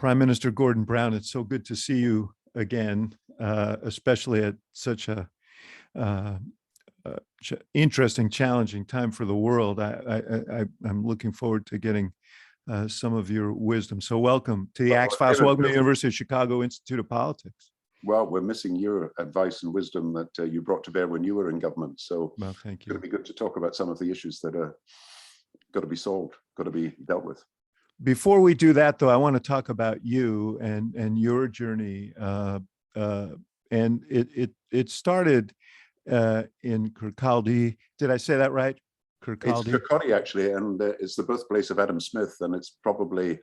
Prime Minister Gordon Brown, it's so good to see you again, especially at such a uh, interesting, challenging time for the world. I'm looking forward to getting some of your wisdom. So welcome to the Axe Files. Welcome to the University of Chicago Institute of Politics. Well, we're missing your advice and wisdom that you brought to bear when you were in government. So well, thank you. It's going to be good to talk about some of the issues that are got to be solved, got to be dealt with. Before we do that, though, I want to talk about you and your journey. And it started in Kirkcaldy. Did I say that right? Kirkcaldy? It's Kirkcaldy, actually, and it's the birthplace of Adam Smith, and it's probably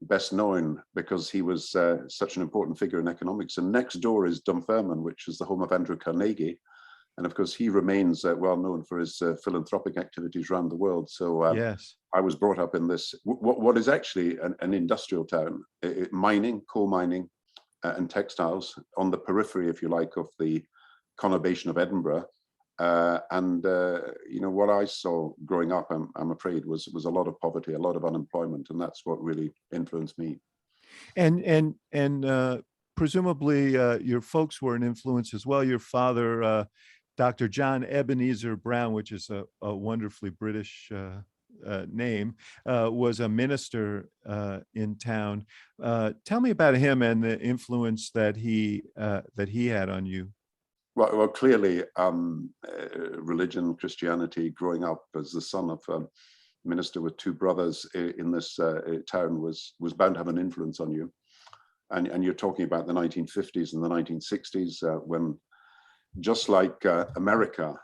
best known because he was such an important figure in economics. And next door is Dunfermline, which is the home of Andrew Carnegie. And of course, he remains well known for his philanthropic activities around the world. So yes, I was brought up in this, what is actually an industrial town, mining, coal mining, and textiles on the periphery, if you like, of the conurbation of Edinburgh. You know, what I saw growing up, I'm afraid, was a lot of poverty, a lot of unemployment, and that's what really influenced me. And presumably your folks were an influence as well. Your father, Dr. John Ebenezer Brown, which is a wonderfully British name, was a minister in town. Tell me about him and the influence that he had on you. Well, clearly, religion, Christianity, growing up as the son of a minister with two brothers in this town was bound to have an influence on you. And you're talking about the 1950s and the 1960s when, just like America,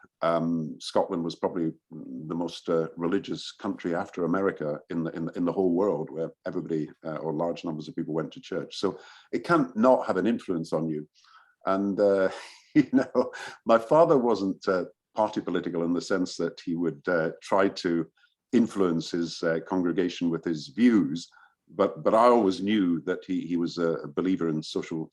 Scotland was probably the most religious country after America in the whole world, where everybody or large numbers of people went to church. So it can't not have an influence on you. And you know, my father wasn't party political in the sense that he would try to influence his congregation with his views, but I always knew that he was a believer in social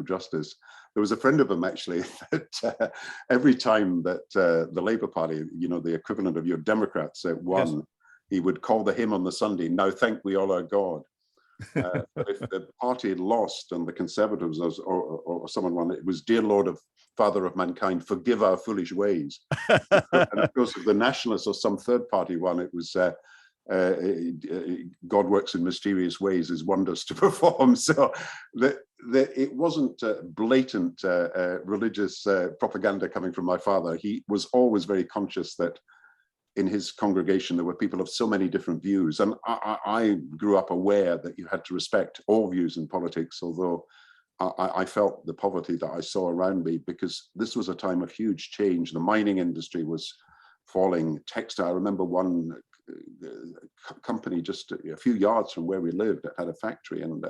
justice. There was a friend of him, actually, that every time that the Labour Party, you know, the equivalent of your Democrats, won, yes, he would call the hymn on the Sunday, "Now thank we all our God." But if the party had lost and the Conservatives or someone won, it was, "Dear Lord of Father of mankind, forgive our foolish ways." And of course, if the Nationalists or some third party won, it was "God works in mysterious ways, his wonders to perform." So it wasn't blatant religious propaganda coming from my father. He was always very conscious that in his congregation there were people of so many different views, and I grew up aware that you had to respect all views in politics, although I felt the poverty that I saw around me, because this was a time of huge change. The mining industry was falling. Textile, I remember one company just a few yards from where we lived that had a factory, and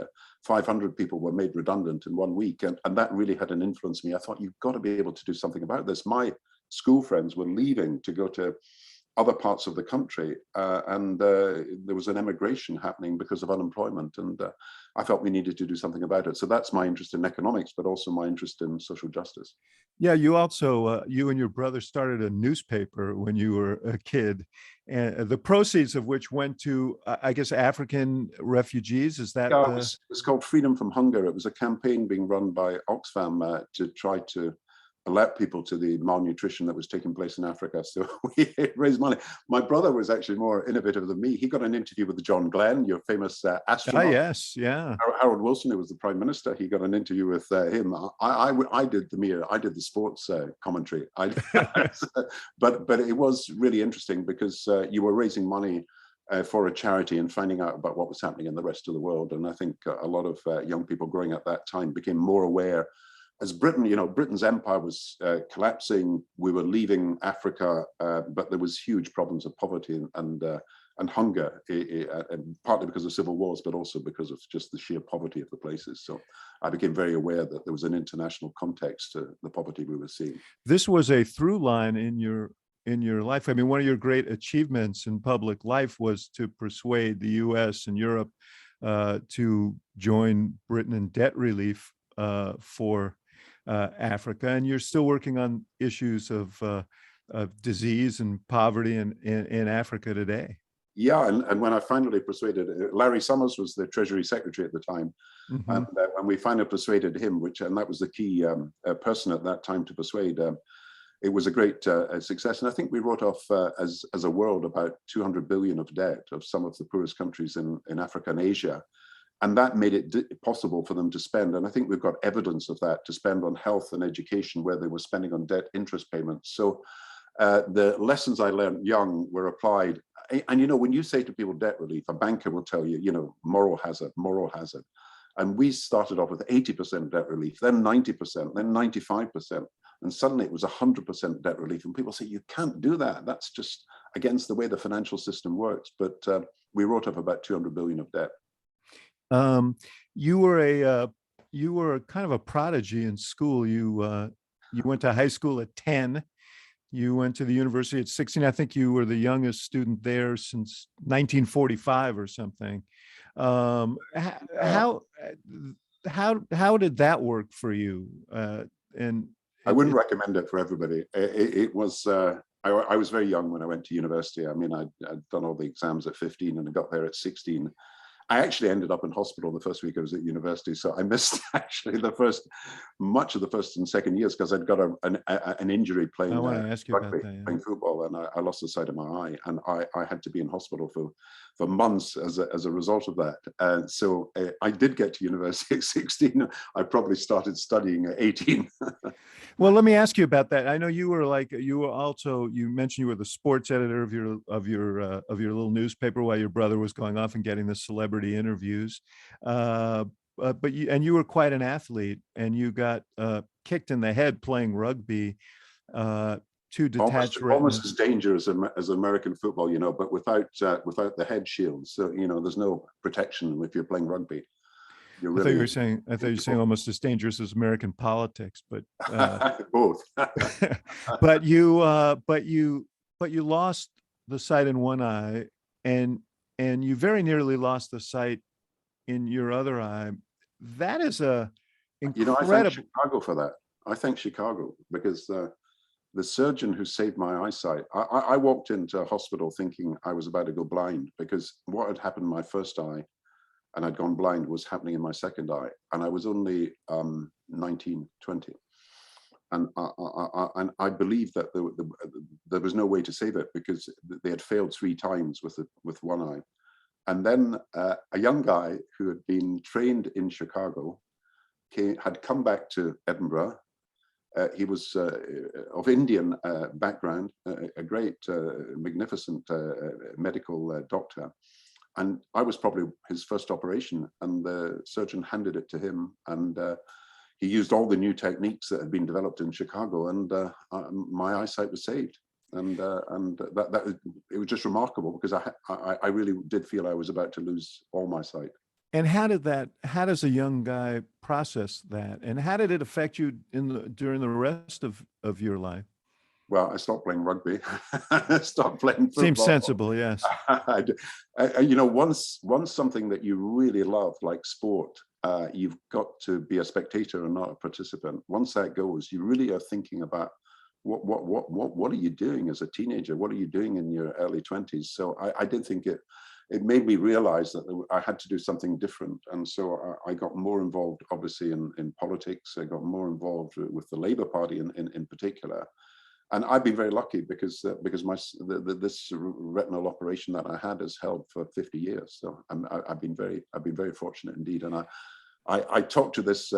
500 people were made redundant in 1 week, and that really had an influence on me. I thought, you've got to be able to do something about this. My school friends were leaving to go to other parts of the country, and there was an emigration happening because of unemployment, and I felt we needed to do something about it. So that's my interest in economics, but also my interest in social justice. Yeah, you also, you and your brother started a newspaper when you were a kid, and the proceeds of which went to, I guess, African refugees. Is that? Yeah, it's called Freedom from Hunger. It was a campaign being run by Oxfam to try to alert people to the malnutrition that was taking place in Africa. So we raised money. My brother was actually more innovative than me. He got an interview with John Glenn, your famous astronaut. Ah, yes, yeah. Harold Wilson, who was the Prime Minister, he got an interview with him. I did the sports commentary. But it was really interesting because you were raising money for a charity and finding out about what was happening in the rest of the world. And I think a lot of young people growing at that time became more aware. As Britain, you know, Britain's empire was collapsing. We were leaving Africa, but there was huge problems of poverty and hunger, and partly because of civil wars, but also because of just the sheer poverty of the places. So I became very aware that there was an international context to the poverty we were seeing. This was a through line in your life. I mean, one of your great achievements in public life was to persuade the U.S. and Europe to join Britain in debt relief for Africa, and you're still working on issues of disease and poverty in Africa today. Yeah, and when I finally persuaded Larry Summers was the Treasury Secretary at the time, Mhm. and when we finally persuaded him, and that was the key person at that time to persuade, it was a great success. And I think we wrote off as a world about 200 billion of debt of some of the poorest countries in Africa and Asia. And that made it possible for them to spend. And I think we've got evidence of that, to spend on health and education where they were spending on debt interest payments. So the lessons I learned young were applied. And, you know, when you say to people debt relief, a banker will tell you, you know, moral hazard, moral hazard. And we started off with 80% debt relief, then 90%, then 95%. And suddenly it was 100% debt relief. And people say, you can't do that. That's just against the way the financial system works. But we wrote off about 200 billion of debt. You were a kind of a prodigy in school. You went to high school at 10. You went to the university at 16. I think you were the youngest student there since 1945 or something. How did that work for you? And I wouldn't recommend it for everybody. It was, I was very young when I went to university. I mean, I'd done all the exams at 15 and I got there at 16. I actually ended up in hospital the first week I was at university. So I missed actually much of the first and second years because I'd got an injury playing I want to ask you rugby, about that. Yeah. playing football, and I lost the sight of my eye, and I had to be in hospital for months as a result of that. And so I did get to university at 16. I probably started studying at 18. Well, let me ask you about that. I know you mentioned you were the sports editor of your little newspaper while your brother was going off and getting the celebrity interviews. But you were quite an athlete, and you got kicked in the head playing rugby. Two detached almost as retinas. dangerous as American football, you know, but without the head shield. So, you know, there's no protection if you're playing rugby. You're I thought really you were saying almost as dangerous as American politics, but both. but you lost the sight in one eye, and you very nearly lost the sight in your other eye. That is a You know, I thank incredible. Chicago for that. I thank Chicago because the surgeon who saved my eyesight, I walked into a hospital thinking I was about to go blind because what had happened in my first eye and I'd gone blind was happening in my second eye. And I was only 19, 20. And I believed that there was no way to save it because they had failed 3 times with one eye. And then a young guy who had been trained in Chicago had come back to Edinburgh. He was of Indian background, a great, magnificent medical doctor. And I was probably his first operation, and the surgeon handed it to him, and he used all the new techniques that had been developed in Chicago, and my eyesight was saved. And that it was just remarkable because I really did feel I was about to lose all my sight. And how does a young guy process that? And how did it affect you during the rest of your life? Well, I stopped playing rugby. I stopped playing football. Seems sensible, yes. You know, once something that you really love, like sport, you've got to be a spectator and not a participant. Once that goes, you really are thinking about what are you doing as a teenager? What are you doing in your early 20s? So I did think it made me realize that I had to do something different. And so I got more involved, obviously, in politics. I got more involved with the Labour Party in particular. And I've been very lucky because this retinal operation that I had has held for 50 years. So I've been very fortunate indeed. And I talk to this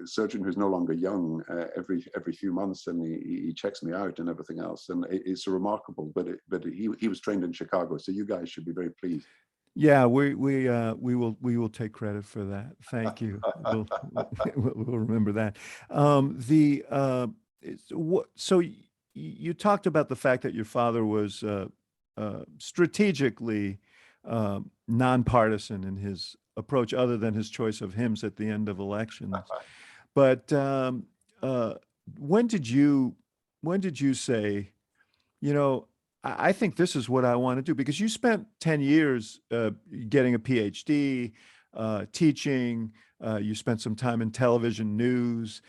surgeon who's no longer young every few months, and he checks me out and everything else. And it's remarkable. But he was trained in Chicago, so you guys should be very pleased. Yeah, we will take credit for that. Thank you. We'll remember that. So you talked about the fact that your father was strategically nonpartisan in his approach, other than his choice of hymns at the end of elections. But when did you say, you know, I think this is what I want to do? Because you spent 10 years getting a PhD, teaching. You spent some time in television news.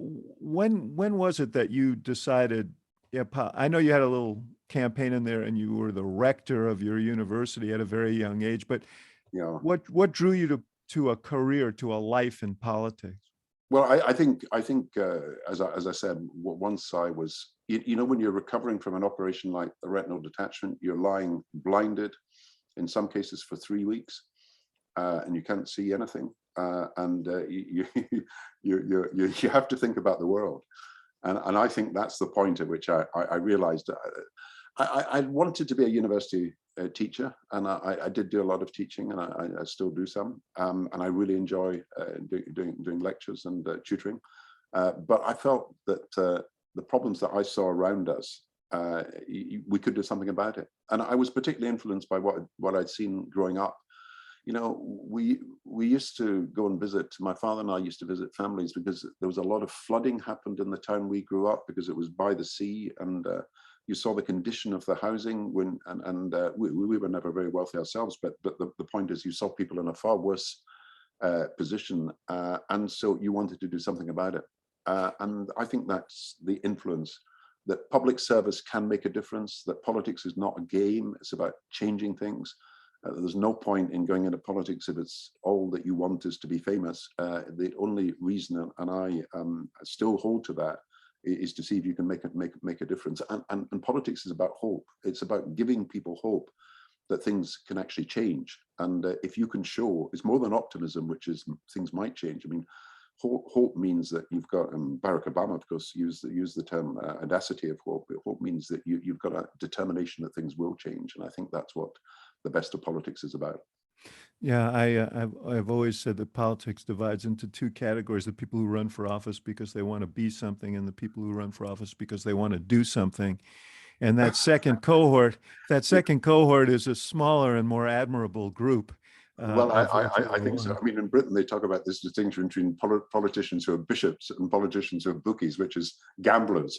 When was it that you decided Yeah, I know you had a little campaign in there and you were the rector of your university at a very young age, but You know, what drew you to a career, to a life in politics? well, I think as I said, once I was, you know, when you're recovering from an operation like the retinal detachment, you're lying blinded in some cases for 3 weeks, and you can't see anything, and you have to think about the world. And I think that's the point at which I realized I wanted to be a university teacher, and I did do a lot of teaching, and I still do some, and I really enjoy doing lectures and tutoring. But I felt that the problems that I saw around us, we could do something about it. And I was particularly influenced by what I'd seen growing up. You know, we used to go and visit, my father and I used to visit families because there was a lot of flooding happened in the town we grew up because it was by the sea, and you saw the condition of the housing when, and we were never very wealthy ourselves, but the point is you saw people in a far worse position, and so you wanted to do something about it. And I think that's the influence, that public service can make a difference, that politics is not a game, it's about changing things. There's no point in going into politics if it's all that you want is to be famous. The only reason, and I still hold to that, is to see if you can make a difference. And politics is about hope. It's about giving people hope that things can actually change. And if you can show, it's more than optimism, which is things might change. I mean, hope means that you've got, Barack Obama, of course, used the term audacity of hope. Hope means that you've got a determination that things will change. And I think that's what the best of politics is about. Yeah, I've always said that politics divides into two categories: the people who run for office because they want to be something, and the people who run for office because they want to do something. And that second cohort is a smaller and more admirable group Well, of which you I are think so. one. I mean, in Britain, they talk about this distinction between politicians who are bishops and politicians who are bookies, which is gamblers.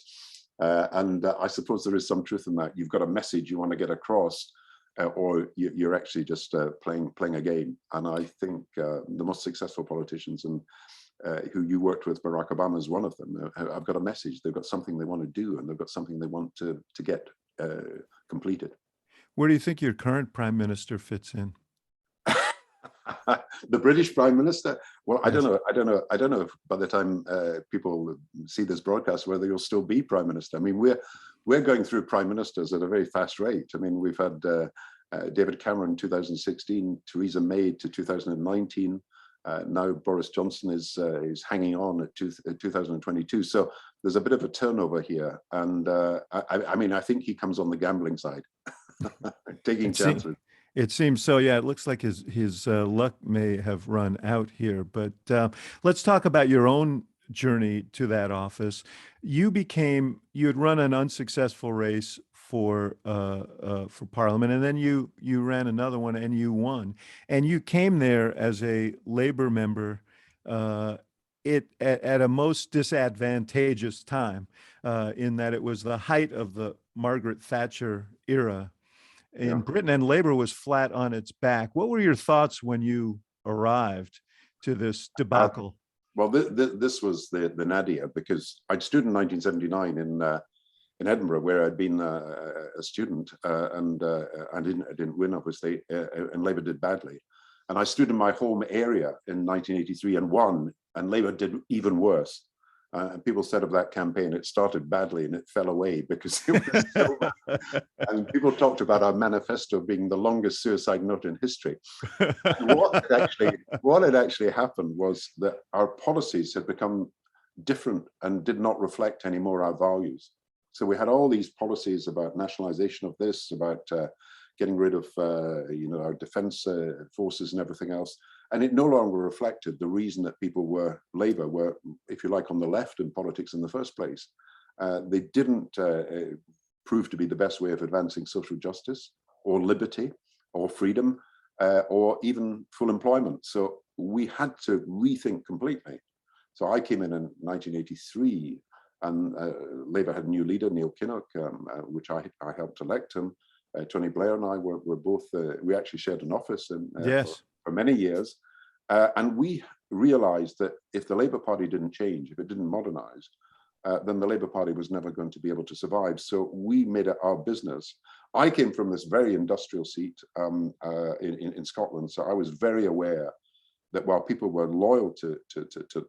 And I suppose there is some truth in that. You've got a message you want to get across, or you're actually just playing a game. And I think the most successful politicians, and who you worked with, Barack Obama is one of them, have got a message. They've got something they want to do, and they've got something they want to get completed. Where do you think your current prime minister fits in? The British Prime Minister. Well, I don't Yes. know. I don't know if by the time people see this broadcast whether you'll still be Prime Minister. I mean, we're going through Prime Ministers at a very fast rate. I mean, we've had David Cameron 2016, Theresa May to 2019. Now Boris Johnson is hanging on at 2022. So there's a bit of a turnover here, and I mean, I think he comes on the gambling side, taking It seems chances. it seems so. Yeah, it looks like his luck may have run out here. But let's talk about your own journey to that office. You had run an unsuccessful race for Parliament, and then you ran another one and you won. And you came there as a Labor member. Uh, at a most disadvantageous time, in that it was the height of the Margaret Thatcher era in Yeah. Britain, and labor was flat on its back. What were your thoughts when you arrived to this Uh, debacle? Well, this was the nadir, because I'd stood in 1979 in Edinburgh, where I'd been a student, and I didn't win, obviously, and Labour did badly. And I stood in my home area in 1983 and won, and Labour did even worse. And people said of that campaign, it started badly and it fell away because it was so bad. And people talked about our manifesto being the longest suicide note in history. And what had actually happened was that our policies had become different and did not reflect anymore our values. So we had all these policies about nationalization of this, about getting rid of our defense forces and everything else, and it no longer reflected the reason that people were Labour, were, if you like, on the left in politics in the first place. They didn't prove to be the best way of advancing social justice or liberty or freedom, or even full employment. So we had to rethink completely. So I came in 1983, and Labour had a new leader, Neil Kinnock, which I helped elect him. Tony Blair and I were both, we actually shared an office Yes. for many years. And we realized that if the Labour Party didn't change, if it didn't modernize, then the Labour Party was never going to be able to survive. So we made it our business. I came from this very industrial seat in Scotland, so I was very aware that while people were loyal to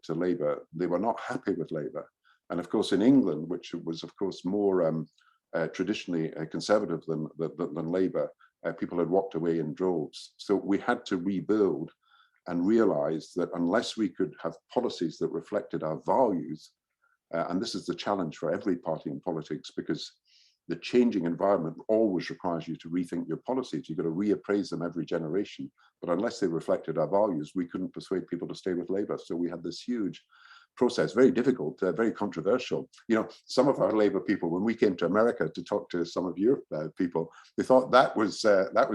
Labour, they were not happy with Labour. And of course, in England, which was of course more traditionally conservative than Labour, people had walked away in droves. So we had to rebuild and realize that unless we could have policies that reflected our values, and this is the challenge for every party in politics, because the changing environment always requires you to rethink your policies. You've got to reappraise them every generation. But unless they reflected our values, we couldn't persuade people to stay with Labour. So we had this huge process, very difficult, very controversial. You know, some of our Labour people, when we came to America to talk to some of your people, they thought that was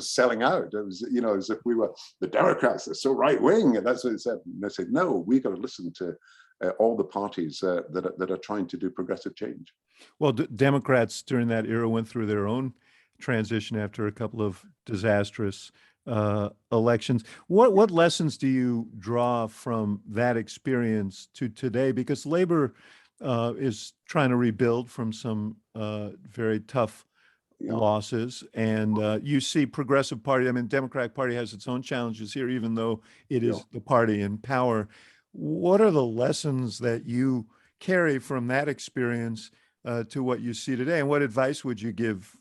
selling out. It was, you know, as if we were the Democrats, they're so right wing, and that's what it said. And they said, no, we got to listen to all the parties that are trying to do progressive change. Well, Democrats during that era went through their own transition after a couple of disastrous elections. What lessons do you draw from that experience to today? Because Labor is trying to rebuild from some very tough losses, and you see Progressive Party. I mean, Democratic Party has its own challenges here, even though it is the party in power. What are the lessons that you carry from that experience to what you see today? And what advice would you give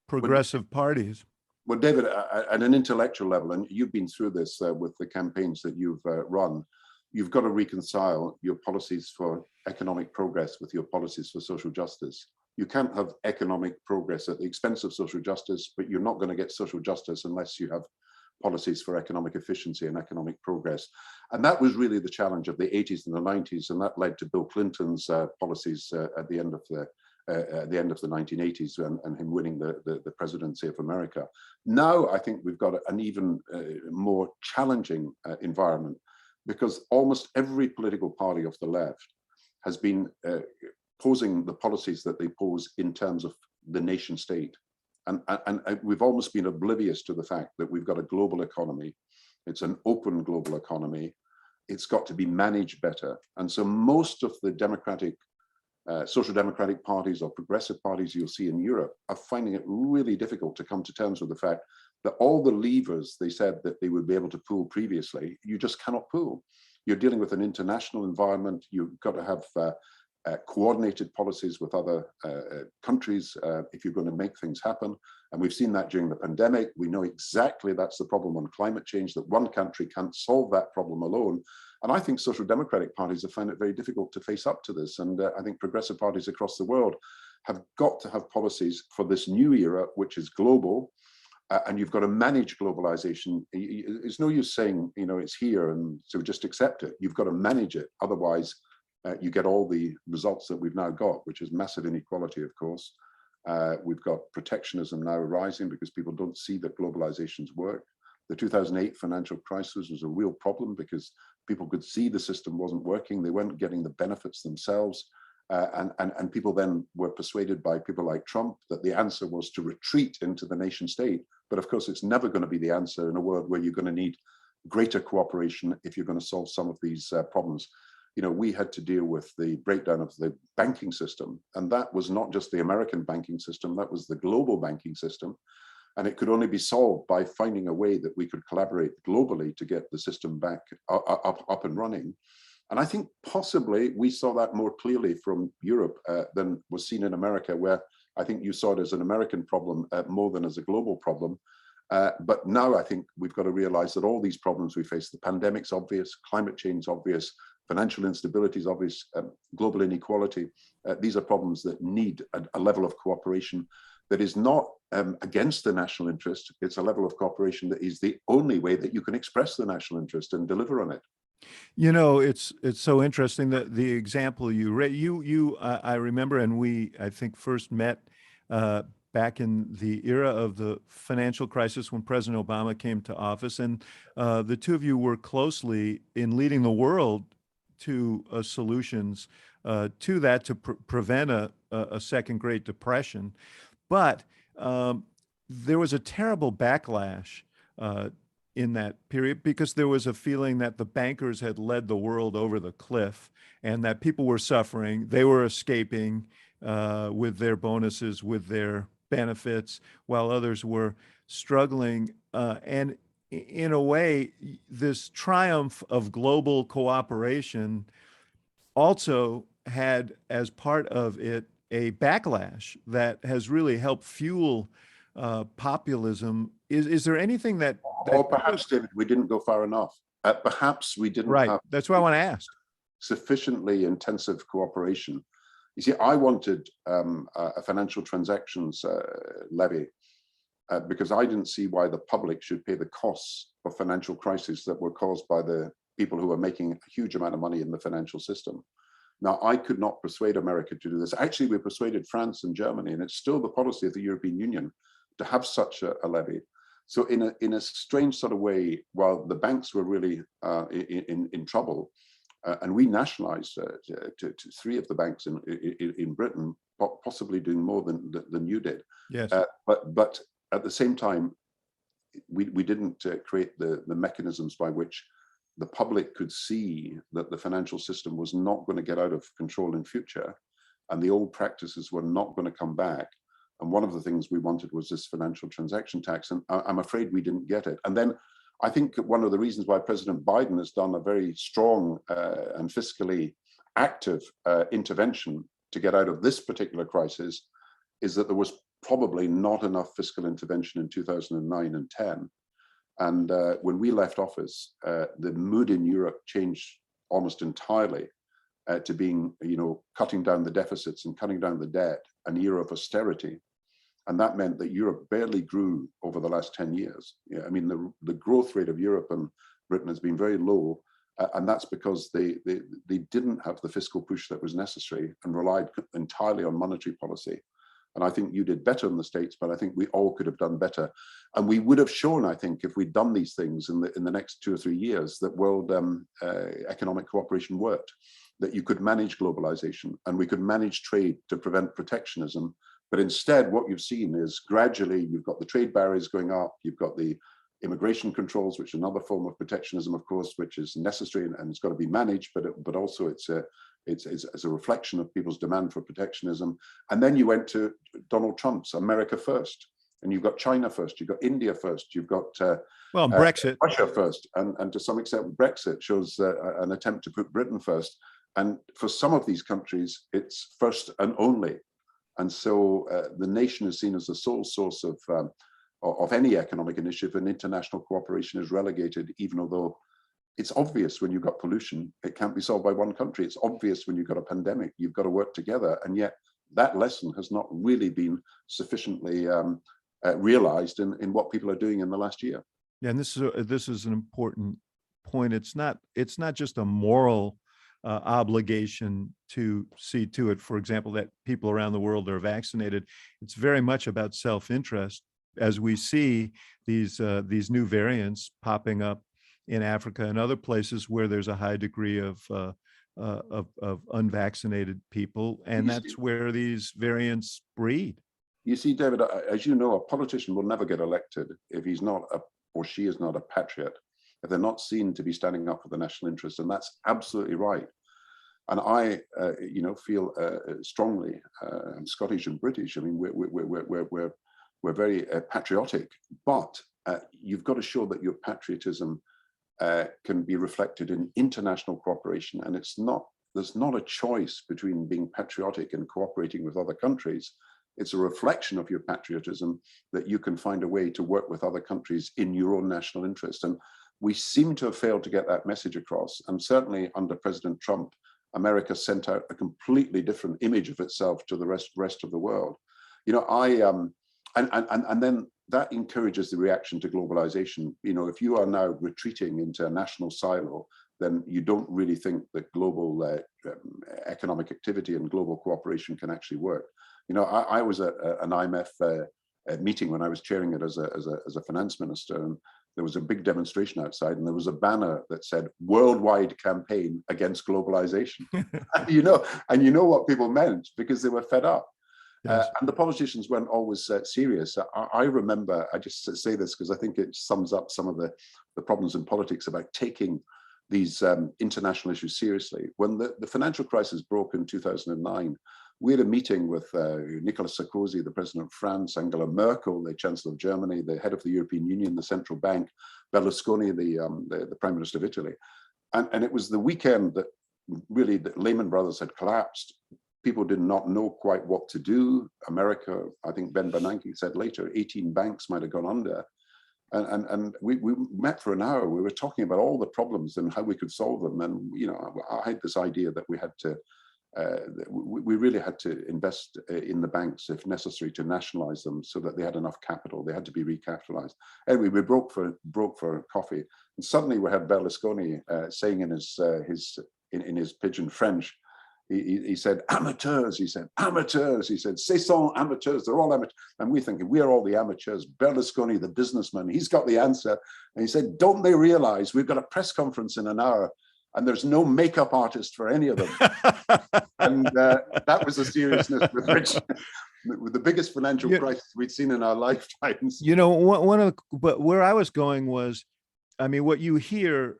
progressive parties? Well, David, at an intellectual level, and you've been through this with the campaigns that you've run, you've got to reconcile your policies for economic progress with your policies for social justice. You can't have economic progress at the expense of social justice, but you're not going to get social justice unless you have policies for economic efficiency and economic progress. And that was really the challenge of the 80s and the 90s, and that led to Bill Clinton's policies at the end of the 1980s and him winning the presidency of America. Now, I think we've got an even more challenging environment, because almost every political party of the left has been posing the policies that they pose in terms of the nation state. And we've almost been oblivious to the fact that we've got a global economy. It's an open global economy. It's got to be managed better. And so most of the democratic, social democratic parties or progressive parties you'll see in Europe are finding it really difficult to come to terms with the fact that all the levers they said that they would be able to pull previously, you just cannot pull. You're dealing with an international environment. You've got to have coordinated policies with other countries if you're going to make things happen. And we've seen that during the pandemic. We know exactly that's the problem on climate change, that one country can't solve that problem alone. And I think social democratic parties have found it very difficult to face up to this. And I think progressive parties across the world have got to have policies for this new era, which is global. And you've got to manage globalization. It's no use saying, you know, it's here and so just accept it. You've got to manage it. Otherwise, you get all the results that we've now got, which is massive inequality, of course. We've got protectionism now arising because people don't see that globalization's work. The 2008 financial crisis was a real problem because people could see the system wasn't working. They weren't getting the benefits themselves. And people then were persuaded by people like Trump that the answer was to retreat into the nation state. But of course, it's never going to be the answer in a world where you're going to need greater cooperation if you're going to solve some of these problems. You know, we had to deal with the breakdown of the banking system. And that was not just the American banking system, that was the global banking system. And it could only be solved by finding a way that we could collaborate globally to get the system back up and running. And I think possibly we saw that more clearly from Europe than was seen in America, where I think you saw it as an American problem more than as a global problem. But now I think we've got to realize that all these problems we face, the pandemic's obvious, climate change is obvious, financial instability is obvious, global inequality, these are problems that need a level of cooperation that is not against the national interest. It's a level of cooperation that is the only way that you can express the national interest and deliver on it. You know, it's so interesting that the example I remember, and I think first met back in the era of the financial crisis when President Obama came to office, and the two of you worked closely in leading the world to solutions to that to prevent a second Great Depression. But there was a terrible backlash in that period because there was a feeling that the bankers had led the world over the cliff and that people were suffering. They were escaping with their bonuses, with their benefits, while others were struggling. And in a way, this triumph of global cooperation also had as part of it a backlash that has really helped fuel populism. Is there anything that Or perhaps, David, we didn't go far enough. Perhaps we didn't right? have That's why I want to ask. sufficiently intensive cooperation. You see, I wanted a financial transactions levy because I didn't see why the public should pay the costs of financial crises that were caused by the people who are making a huge amount of money in the financial system. Now, I could not persuade America to do this. Actually, we persuaded France and Germany, and it's still the policy of the European Union to have such a levy. So in a strange sort of way, while the banks were really in trouble, and we nationalized to three of the banks in Britain, possibly doing more than you did. Yes. But at the same time, we didn't create the mechanisms by which the public could see that the financial system was not going to get out of control in future, and the old practices were not going to come back. And one of the things we wanted was this financial transaction tax, and I'm afraid we didn't get it. And then I think one of the reasons why President Biden has done a very strong and fiscally active intervention to get out of this particular crisis is that there was probably not enough fiscal intervention in 2009 and 10. And when we left office, the mood in Europe changed almost entirely to being, cutting down the deficits and cutting down the debt, an era of austerity. And that meant that Europe barely grew over the last 10 years. I mean, the growth rate of Europe and Britain has been very low. And that's because they didn't have the fiscal push that was necessary and relied entirely on monetary policy. And I think you did better in the States, but I think we all could have done better. And we would have shown, I think, if we'd done these things in the next 2 or 3 years, that world economic cooperation worked, that you could manage globalization and we could manage trade to prevent protectionism. But instead, what you've seen is gradually you've got the trade barriers going up, you've got the immigration controls, which is another form of protectionism, of course, which is necessary and it's got to be managed, but also it's a reflection of people's demand for protectionism. And then you went to Donald Trump's America First, and you've got China first, you've got India first, you've got Brexit, Russia first, and to some extent Brexit shows an attempt to put Britain first. And for some of these countries, it's first and only. And so the nation is seen as the sole source of any economic initiative, and international cooperation is relegated, even although it's obvious when you've got pollution, it can't be solved by one country. It's obvious when you've got a pandemic, you've got to work together. And yet that lesson has not really been sufficiently realized in what people are doing in the last year. Yeah, and this is an important point. It's not just a moral obligation to see to it, for example, that people around the world are vaccinated. It's very much about self-interest as we see these new variants popping up in Africa and other places where there's a high degree of unvaccinated people, and that's where these variants breed. You see, David, as you know, a politician will never get elected if he's not or she is not a patriot, if they're not seen to be standing up for the national interest, and that's absolutely right. And I, feel strongly. I'm Scottish and British. I mean, we're very patriotic, but you've got to show that your patriotism can be reflected in international cooperation, and there's not a choice between being patriotic and cooperating with other countries. It's a reflection of your patriotism that you can find a way to work with other countries in your own national interest. And we seem to have failed to get that message across. And certainly under President Trump, America sent out a completely different image of itself to the rest of the world. And then that encourages the reaction to globalization. If you are now retreating into a national silo, then you don't really think that global economic activity and global cooperation can actually work. I was at an IMF meeting when I was chairing it as a finance minister, and there was a big demonstration outside, and there was a banner that said "Worldwide Campaign Against Globalization." And you know what people meant, because they were fed up. Yes. And the politicians weren't always serious. I remember, I just say this because I think it sums up some of the problems in politics about taking these international issues seriously. When the financial crisis broke in 2009, we had a meeting with Nicolas Sarkozy, the president of France, Angela Merkel, the chancellor of Germany, the head of the European Union, the central bank, Berlusconi, the prime minister of Italy. And it was the weekend that really the Lehman Brothers had collapsed. People did not know quite what to do. America, I think Ben Bernanke said later, 18 banks might have gone under. And we met for an hour. We were talking about all the problems and how we could solve them. And, you know, I had this idea that we had to, we really had to invest in the banks if necessary to nationalize them so that they had enough capital. They had to be recapitalized. Anyway, we broke for coffee. And suddenly we had Berlusconi saying in his pidgin French, he said, amateurs, he said, amateurs, he said, ce sont amateurs, they're all amateurs. And we're thinking, we are all the amateurs. Berlusconi, the businessman, he's got the answer. And he said, don't they realize we've got a press conference in an hour and there's no makeup artist for any of them. And that was the seriousness with which, with the biggest financial crisis we'd seen in our lifetimes. You know, but where I was going was, I mean, what you hear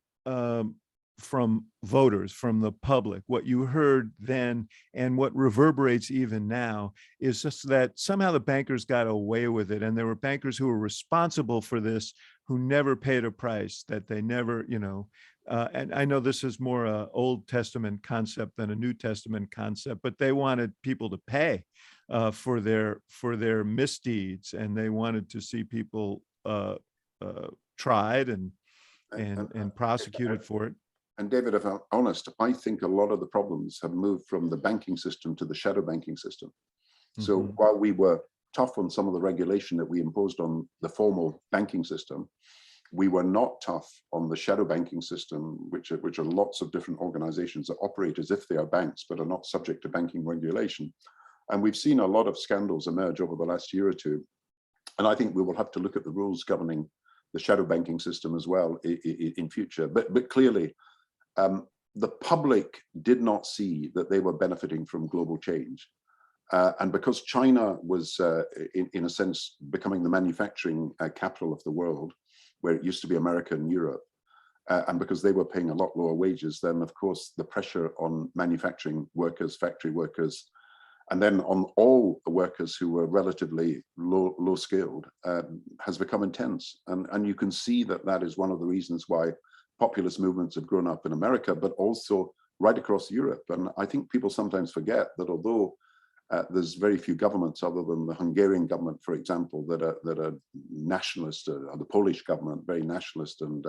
from voters, from the public, what you heard then and what reverberates even now is just that somehow the bankers got away with it. And there were bankers who were responsible for this, who never paid a price, that they never, you know, and I know this is more a Old Testament concept than a New Testament concept, but they wanted people to pay for their misdeeds, and they wanted to see people tried and prosecuted for it. And David, if I'm honest, I think a lot of the problems have moved from the banking system to the shadow banking system. So while we were tough on some of the regulation that we imposed on the formal banking system, we were not tough on the shadow banking system, which are lots of different organizations that operate as if they are banks, but are not subject to banking regulation. And we've seen a lot of scandals emerge over the last year or two. And I think we will have to look at the rules governing the shadow banking system as well in future. But clearly, the public did not see that they were benefiting from global change. And because China was, in a sense, becoming the manufacturing capital of the world, where it used to be America and Europe, and because they were paying a lot lower wages, then of course the pressure on manufacturing workers, factory workers, and then on all the workers who were relatively low skilled has become intense. And you can see that that is one of the reasons why populist movements have grown up in America, but also right across Europe. And I think people sometimes forget that although there's very few governments other than the Hungarian government, for example, that are nationalist, the Polish government, very nationalist and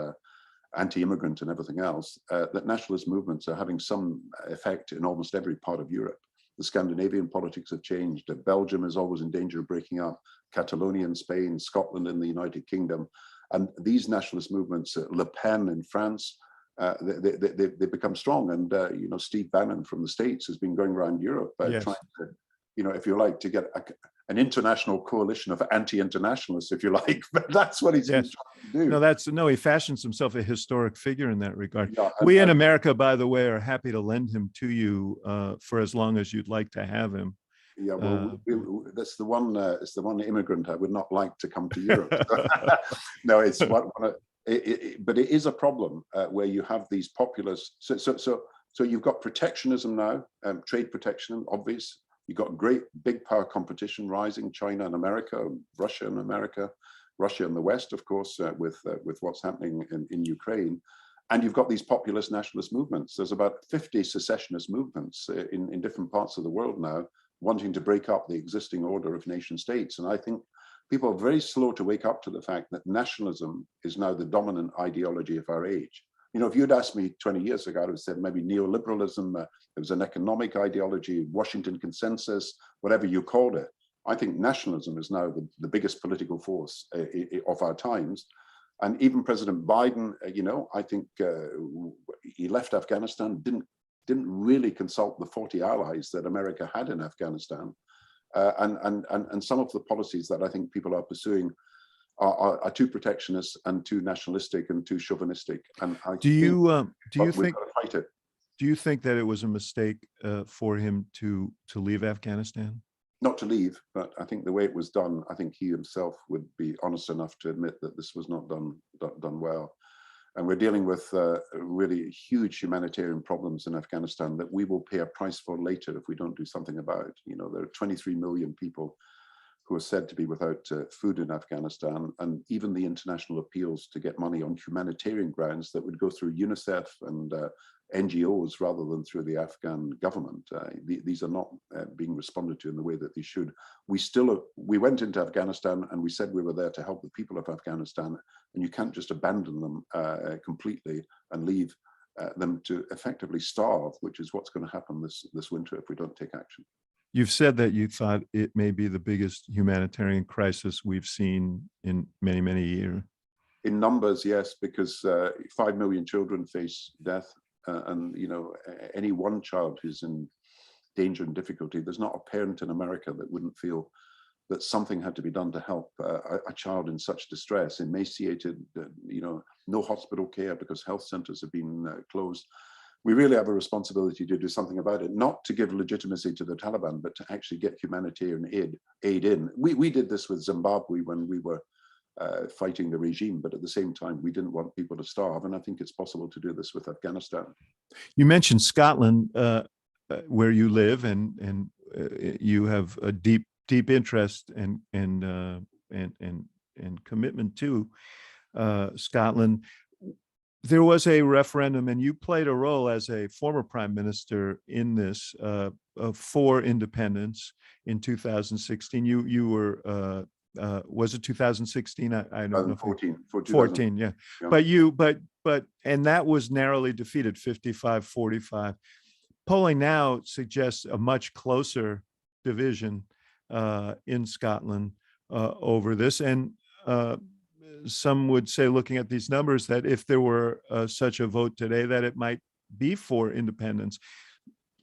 anti-immigrant and everything else, that nationalist movements are having some effect in almost every part of Europe. The Scandinavian politics have changed. Belgium is always in danger of breaking up. Catalonia in Spain, Scotland in the United Kingdom. And these nationalist movements, Le Pen in France, they become strong. And, you know, Steve Bannon from the States has been going around Europe trying to, you know, if you like, to get an international coalition of anti-internationalists, if you like. But that's what he's been trying to do. No, he fashions himself a historic figure in that regard. Yeah, we in America, by the way, are happy to lend him to you for as long as you'd like to have him. Yeah, well, that's the one. It's the one immigrant I would not like to come to Europe. No, it's but it is a problem where you have these populist. So you've got protectionism now, trade protection, obvious. You've got great big power competition rising, China and America, Russia and America, Russia and the West, of course, with what's happening in Ukraine. And you've got these populist nationalist movements. There's about 50 secessionist movements in different parts of the world now, wanting to break up the existing order of nation states. And I think people are very slow to wake up to the fact that nationalism is now the dominant ideology of our age. You know, if you'd asked me 20 years ago, I would have said maybe neoliberalism, there was an economic ideology, Washington consensus, whatever you called it. I think nationalism is now the biggest political force of our times. And even President Biden, you know, I think he left Afghanistan, didn't really consult the 40 allies that America had in Afghanistan. And some of the policies that I think people are pursuing are too protectionist and too nationalistic and too chauvinistic. And do you think that it was a mistake for him to leave Afghanistan? not to leave, but I think the way it was done, I think he himself would be honest enough to admit that this was not done well. And we're dealing with really huge humanitarian problems in Afghanistan that we will pay a price for later if we don't do something about. You know, there are 23 million people who are said to be without food in Afghanistan, and even the international appeals to get money on humanitarian grounds that would go through UNICEF and NGOs rather than through the Afghan government. These are not being responded to in the way that they should. We went into Afghanistan and we said we were there to help the people of Afghanistan, and you can't just abandon them completely and leave them to effectively starve, which is what's going to happen this winter if we don't take action. You've said that you thought it may be the biggest humanitarian crisis we've seen in many, many years. In numbers, yes, because 5 million children face death, and you know, any one child who's in danger and difficulty, there's not a parent in America that wouldn't feel that something had to be done to help a child in such distress, emaciated, you know, no hospital care because health centers have been closed. We really have a responsibility to do something about it, not to give legitimacy to the Taliban, but to actually get humanitarian aid in. We did this with Zimbabwe when we were fighting the regime, but at the same time, we didn't want people to starve. And I think it's possible to do this with Afghanistan. You mentioned Scotland, where you live, and you have a deep interest and commitment to Scotland. There was a referendum, and you played a role as a former prime minister in this for independence in 2016. You were, was it 2016? I don't know. 14, yeah. But and that was narrowly defeated, 55-45. Polling now suggests a much closer division in Scotland over this, and some would say, looking at these numbers, that if there were such a vote today, that it might be for independence,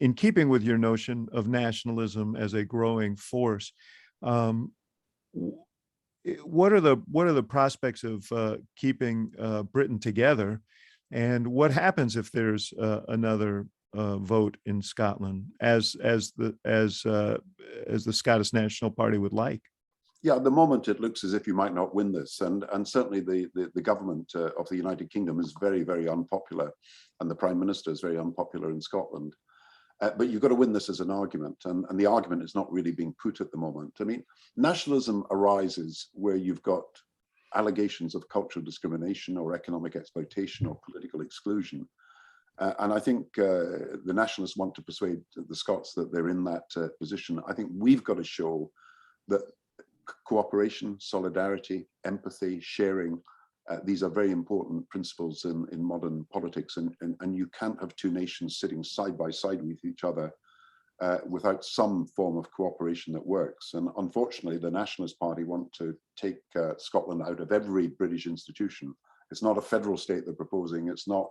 in keeping with your notion of nationalism as a growing force. What are the prospects of keeping Britain together, and what happens if there's another vote in Scotland, as the Scottish National Party would like? Yeah, at the moment it looks as if you might not win this, and certainly the government of the United Kingdom is very, very unpopular, and the Prime Minister is very unpopular in Scotland. But you've got to win this as an argument, and the argument is not really being put at the moment. I mean, nationalism arises where you've got allegations of cultural discrimination or economic exploitation or political exclusion. And I think the nationalists want to persuade the Scots that they're in that position. I think we've got to show that cooperation, solidarity, empathy, sharing, these are very important principles in modern politics, and you can't have two nations sitting side by side with each other without some form of cooperation that works. And unfortunately, the Nationalist Party want to take Scotland out of every British institution. It's not a federal state they're proposing. It's not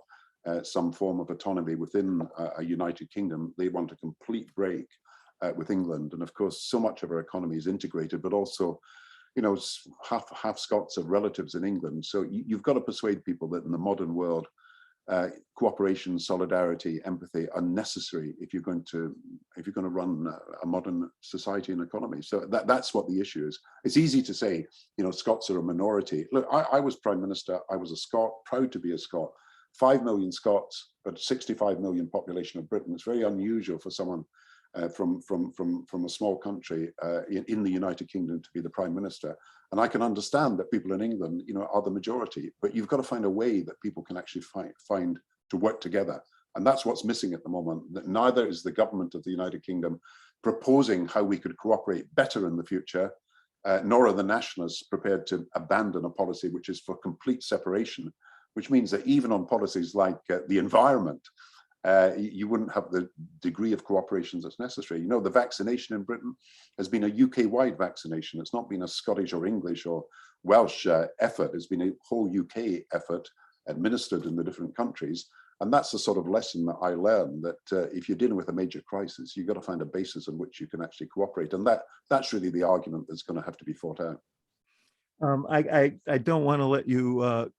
some form of autonomy within a United Kingdom. They want a complete break with England. And of course, so much of our economy is integrated, but also, you know, half Scots have relatives in England. So you've got to persuade people that in the modern world, cooperation, solidarity, empathy are necessary if you're going to run a modern society and economy. So that's what the issue is. It's easy to say, you know, Scots are a minority. Look, I was Prime Minister. I was a Scot, proud to be a Scot. 5 million Scots, but 65 million population of Britain. It's very unusual for someone from a small country in the United Kingdom to be the Prime Minister. And I can understand that people in England, you know, are the majority, but you've got to find a way that people can actually find to work together. And that's what's missing at the moment, that neither is the government of the United Kingdom proposing how we could cooperate better in the future, nor are the nationalists prepared to abandon a policy which is for complete separation, which means that even on policies like the environment, you wouldn't have the degree of cooperation that's necessary. You know, the vaccination in Britain has been a UK-wide vaccination. It's not been a Scottish or English or Welsh effort. It's been a whole UK effort administered in the different countries. And that's the sort of lesson that I learned, that if you're dealing with a major crisis, you've got to find a basis on which you can actually cooperate. And that's really the argument that's going to have to be fought out. I don't want to let you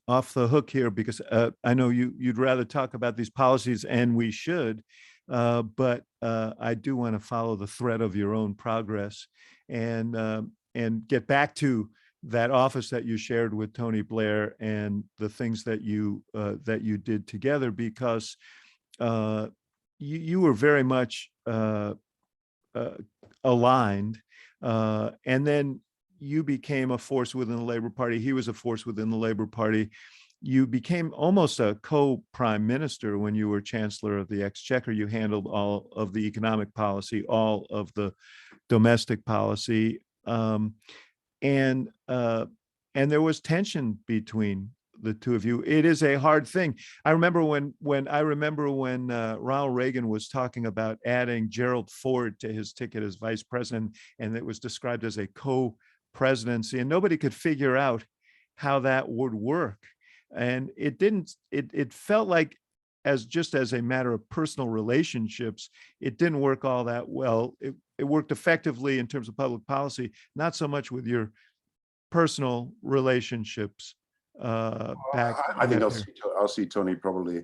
off the hook here, because I know you'd rather talk about these policies, and we should. but I do want to follow the thread of your own progress and get back to that office that you shared with Tony Blair and the things that you did together, because you were very much aligned, and then you became a force within the Labor Party. He was a force within the Labor Party. You became almost a co-prime minister when you were Chancellor of the Exchequer. You handled all of the economic policy, all of the domestic policy, and there was tension between the two of you. It is a hard thing. I remember when Ronald Reagan was talking about adding Gerald Ford to his ticket as vice president, and it was described as a co-presidency, and nobody could figure out how that would work. And it didn't, it felt like, as just as a matter of personal relationships, it didn't work all that well. It worked effectively in terms of public policy, not so much with your personal relationships. Back I think there. I'll see Tony probably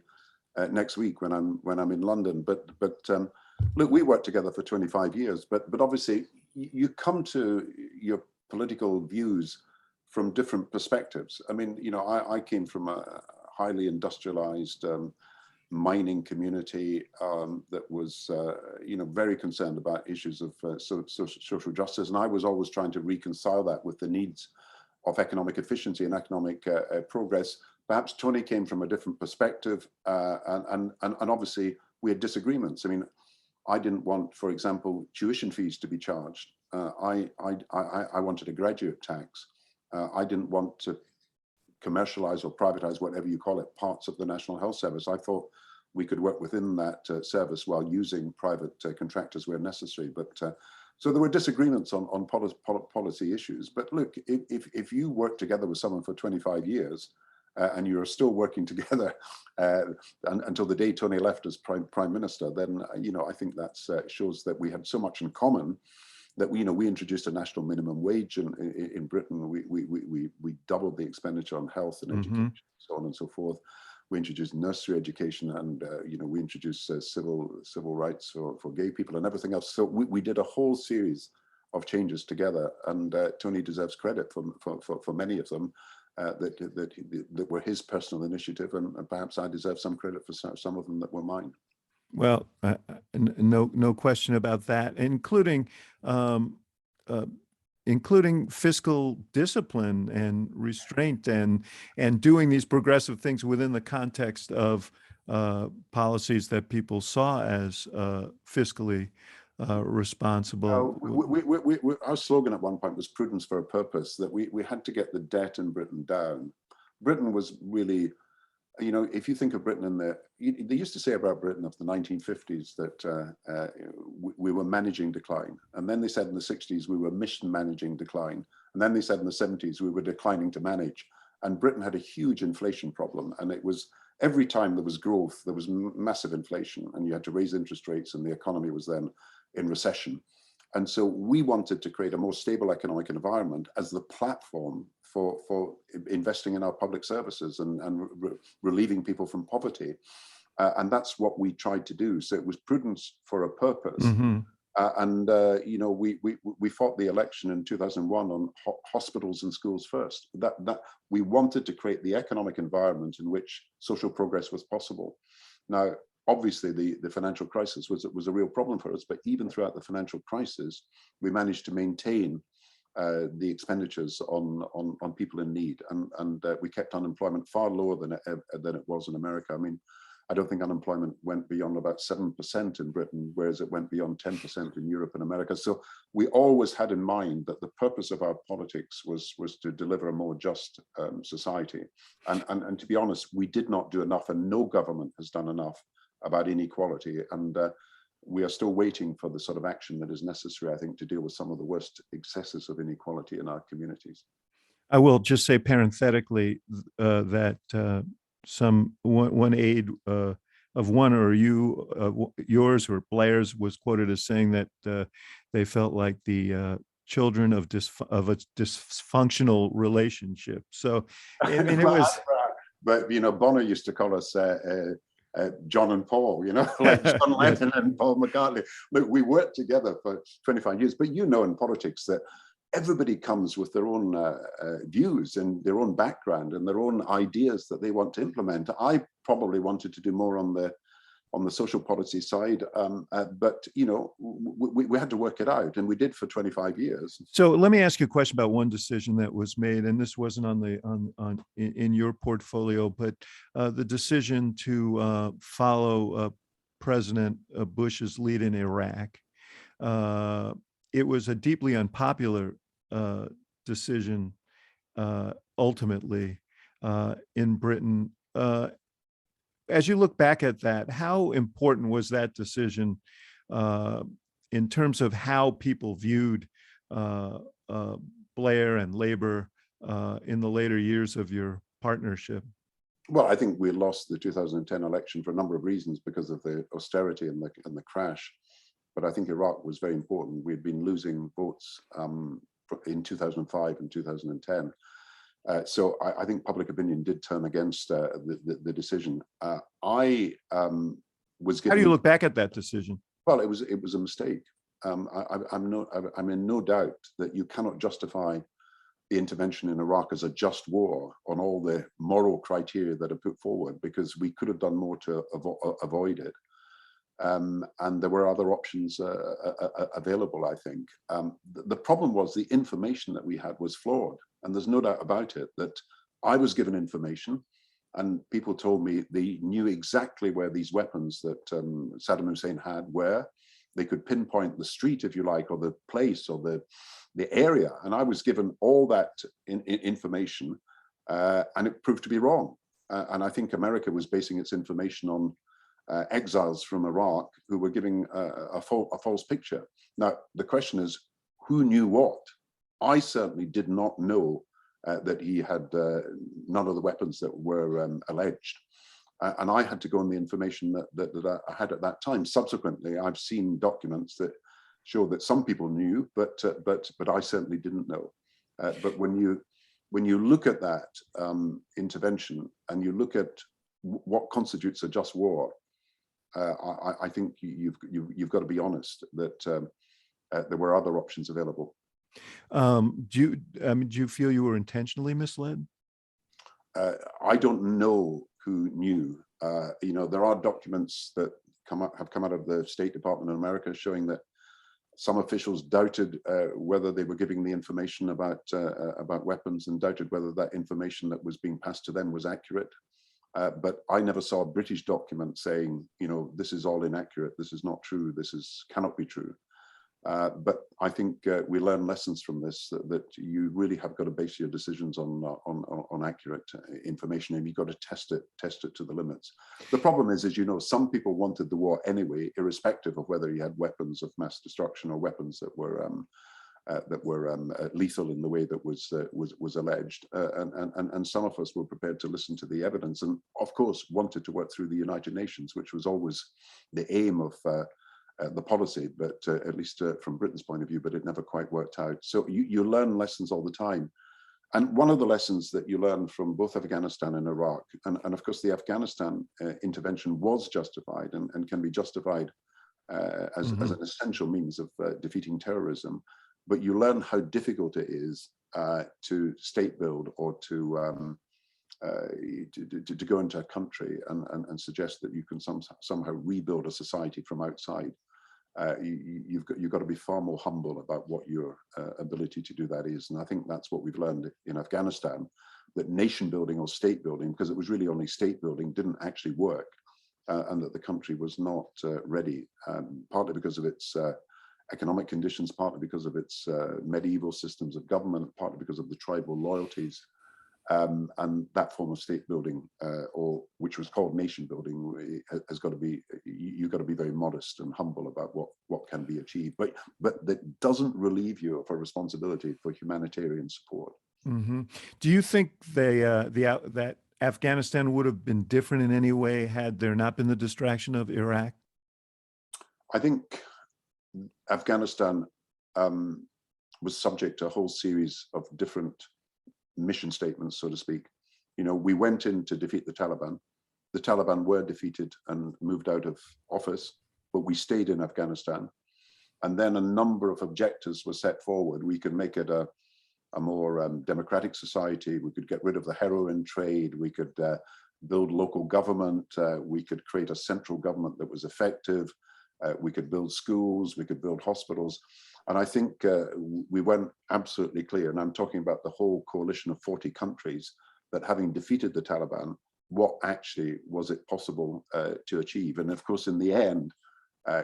next week when I'm in London. But look, we worked together for 25 years. But obviously, you come to your political views from different perspectives. I mean, you know, I came from a highly industrialized mining community that was, you know, very concerned about issues of social justice, and I was always trying to reconcile that with the needs of economic efficiency and economic progress. Perhaps Tony came from a different perspective, and obviously we had disagreements. I mean, I didn't want, for example, tuition fees to be charged. I wanted a graduate tax. I didn't want to commercialize or privatize, whatever you call it, parts of the National Health Service. I thought we could work within that service while using private contractors where necessary. But so there were disagreements on policy issues. But look, if you work together with someone for 25 years and you're still working together until the day Tony left as prime minister, then you know, I think that shows that we had so much in common that we introduced a national minimum wage in Britain. We doubled the expenditure on health and education, so on and so forth. We introduced nursery education, and you know, we introduced civil rights for gay people and everything else. So we did a whole series of changes together, and Tony deserves credit for many of them that were his personal initiative, and perhaps I deserve some credit for some of them that were mine. Well, no question about that, including fiscal discipline and restraint, and doing these progressive things within the context of policies that people saw as fiscally responsible. Our slogan at one point was "Prudence for a Purpose." That we had to get the debt in Britain down. Britain was really, you know, if you think of Britain they used to say about Britain of the 1950s that we were managing decline. And then they said in the 60s, we were mission managing decline. And then they said in the 70s, we were declining to manage. And Britain had a huge inflation problem. And it was every time there was growth, there was massive inflation, and you had to raise interest rates, and the economy was then in recession. And so we wanted to create a more stable economic environment as the platform for investing in our public services and relieving people from poverty. And that's what we tried to do. So it was prudence for a purpose. You know, we fought the election in 2001 on hospitals and schools first. That we wanted to create the economic environment in which social progress was possible. Now, obviously, the financial crisis was a real problem for us, but even throughout the financial crisis, we managed to maintain the expenditures on people in need, and we kept unemployment far lower than it was in America. I mean, I don't think unemployment went beyond about 7% in Britain, whereas it went beyond 10% in Europe and America. So we always had in mind that the purpose of our politics was to deliver a more just society. And to be honest, we did not do enough, and no government has done enough about inequality. And we are still waiting for the sort of action that is necessary, I think, to deal with some of the worst excesses of inequality in our communities. I will just say parenthetically that one aide of one or yours or Blair's was quoted as saying that they felt like the children of a dysfunctional relationship. So, I mean, it was. But you know, Bonner used to call us John and Paul, like John Lennon and Paul McCartney. Look, we worked together for 25 years, but in politics that everybody comes with their own views and their own background and their own ideas that they want to implement. I probably wanted to do more on the social policy side, but we had to work it out, and we did for 25 years. So let me ask you a question about one decision that was made, and this wasn't in your portfolio, but the decision to follow President Bush's lead in Iraq. It was a deeply unpopular decision ultimately in Britain. As you look back at that, how important was that decision in terms of how people viewed Blair and Labour in the later years of your partnership? Well, I think we lost the 2010 election for a number of reasons because of the austerity and the crash. But I think Iraq was very important. We had been losing votes in 2005 and 2010. So I think public opinion did turn against the decision. I was given. How do you look back at that decision? Well, it was a mistake. I'm in no doubt that you cannot justify the intervention in Iraq as a just war on all the moral criteria that are put forward, because we could have done more to avoid it. And there were other options available, I think. The problem was the information that we had was flawed. And there's no doubt about it that I was given information and people told me they knew exactly where these weapons that Saddam Hussein had were. They could pinpoint the street, if you like, or the place or the area. And I was given all that information and it proved to be wrong. And I think America was basing its information on exiles from Iraq who were giving a false picture. Now, the question is, who knew what? I certainly did not know that he had none of the weapons that were alleged. And I had to go on the information that I had at that time. Subsequently, I've seen documents that show that some people knew, but I certainly didn't know. But when you look at that intervention and you look at what constitutes a just war, I think you've got to be honest that there were other options available. Do you feel you were intentionally misled? I don't know who knew. There are documents that have come out of the State Department in America showing that some officials doubted whether they were giving the information about weapons and doubted whether that information that was being passed to them was accurate. But I never saw a British document saying, this is all inaccurate, this is not true, cannot be true. But I think we learn lessons from this, that you really have got to base your decisions on accurate information, and you've got to test it to the limits. The problem is, as you know, some people wanted the war anyway, irrespective of whether you had weapons of mass destruction or weapons that were lethal in the way that was alleged, and some of us were prepared to listen to the evidence, and of course wanted to work through the United Nations, which was always the aim of the policy, but at least from Britain's point of view, but it never quite worked out. So you learn lessons all the time. And one of the lessons that you learn from both Afghanistan and Iraq, and of course the Afghanistan intervention was justified and can be justified as an essential means of defeating terrorism, but you learn how difficult it is to state build or to go into a country and suggest that you can somehow rebuild a society from outside. You've got to be far more humble about what your ability to do that is. And I think that's what we've learned in Afghanistan, that nation building or state building, because it was really only state building, didn't actually work, and that the country was not ready, partly because of its economic conditions, partly because of its medieval systems of government, partly because of the tribal loyalties. And that form of state building, or which was called nation building, has got to be, you've got to be very modest and humble about what can be achieved. But that doesn't relieve you of a responsibility for humanitarian support. Mm-hmm. Do you think that Afghanistan would have been different in any way had there not been the distraction of Iraq? I think Afghanistan was subject to a whole series of different mission statements, so to speak. We went in to defeat the Taliban. the Taliban were defeated and moved out of office, but we stayed in Afghanistan. And then a number of objectives were set forward. We could make it a more democratic society. We could get rid of the heroin trade. We could build local government. We could create a central government that was effective. We could build schools. We could build hospitals. And I think we went absolutely clear, and I'm talking about the whole coalition of 40 countries, that having defeated the Taliban, what actually was it possible to achieve? And of course, in the end,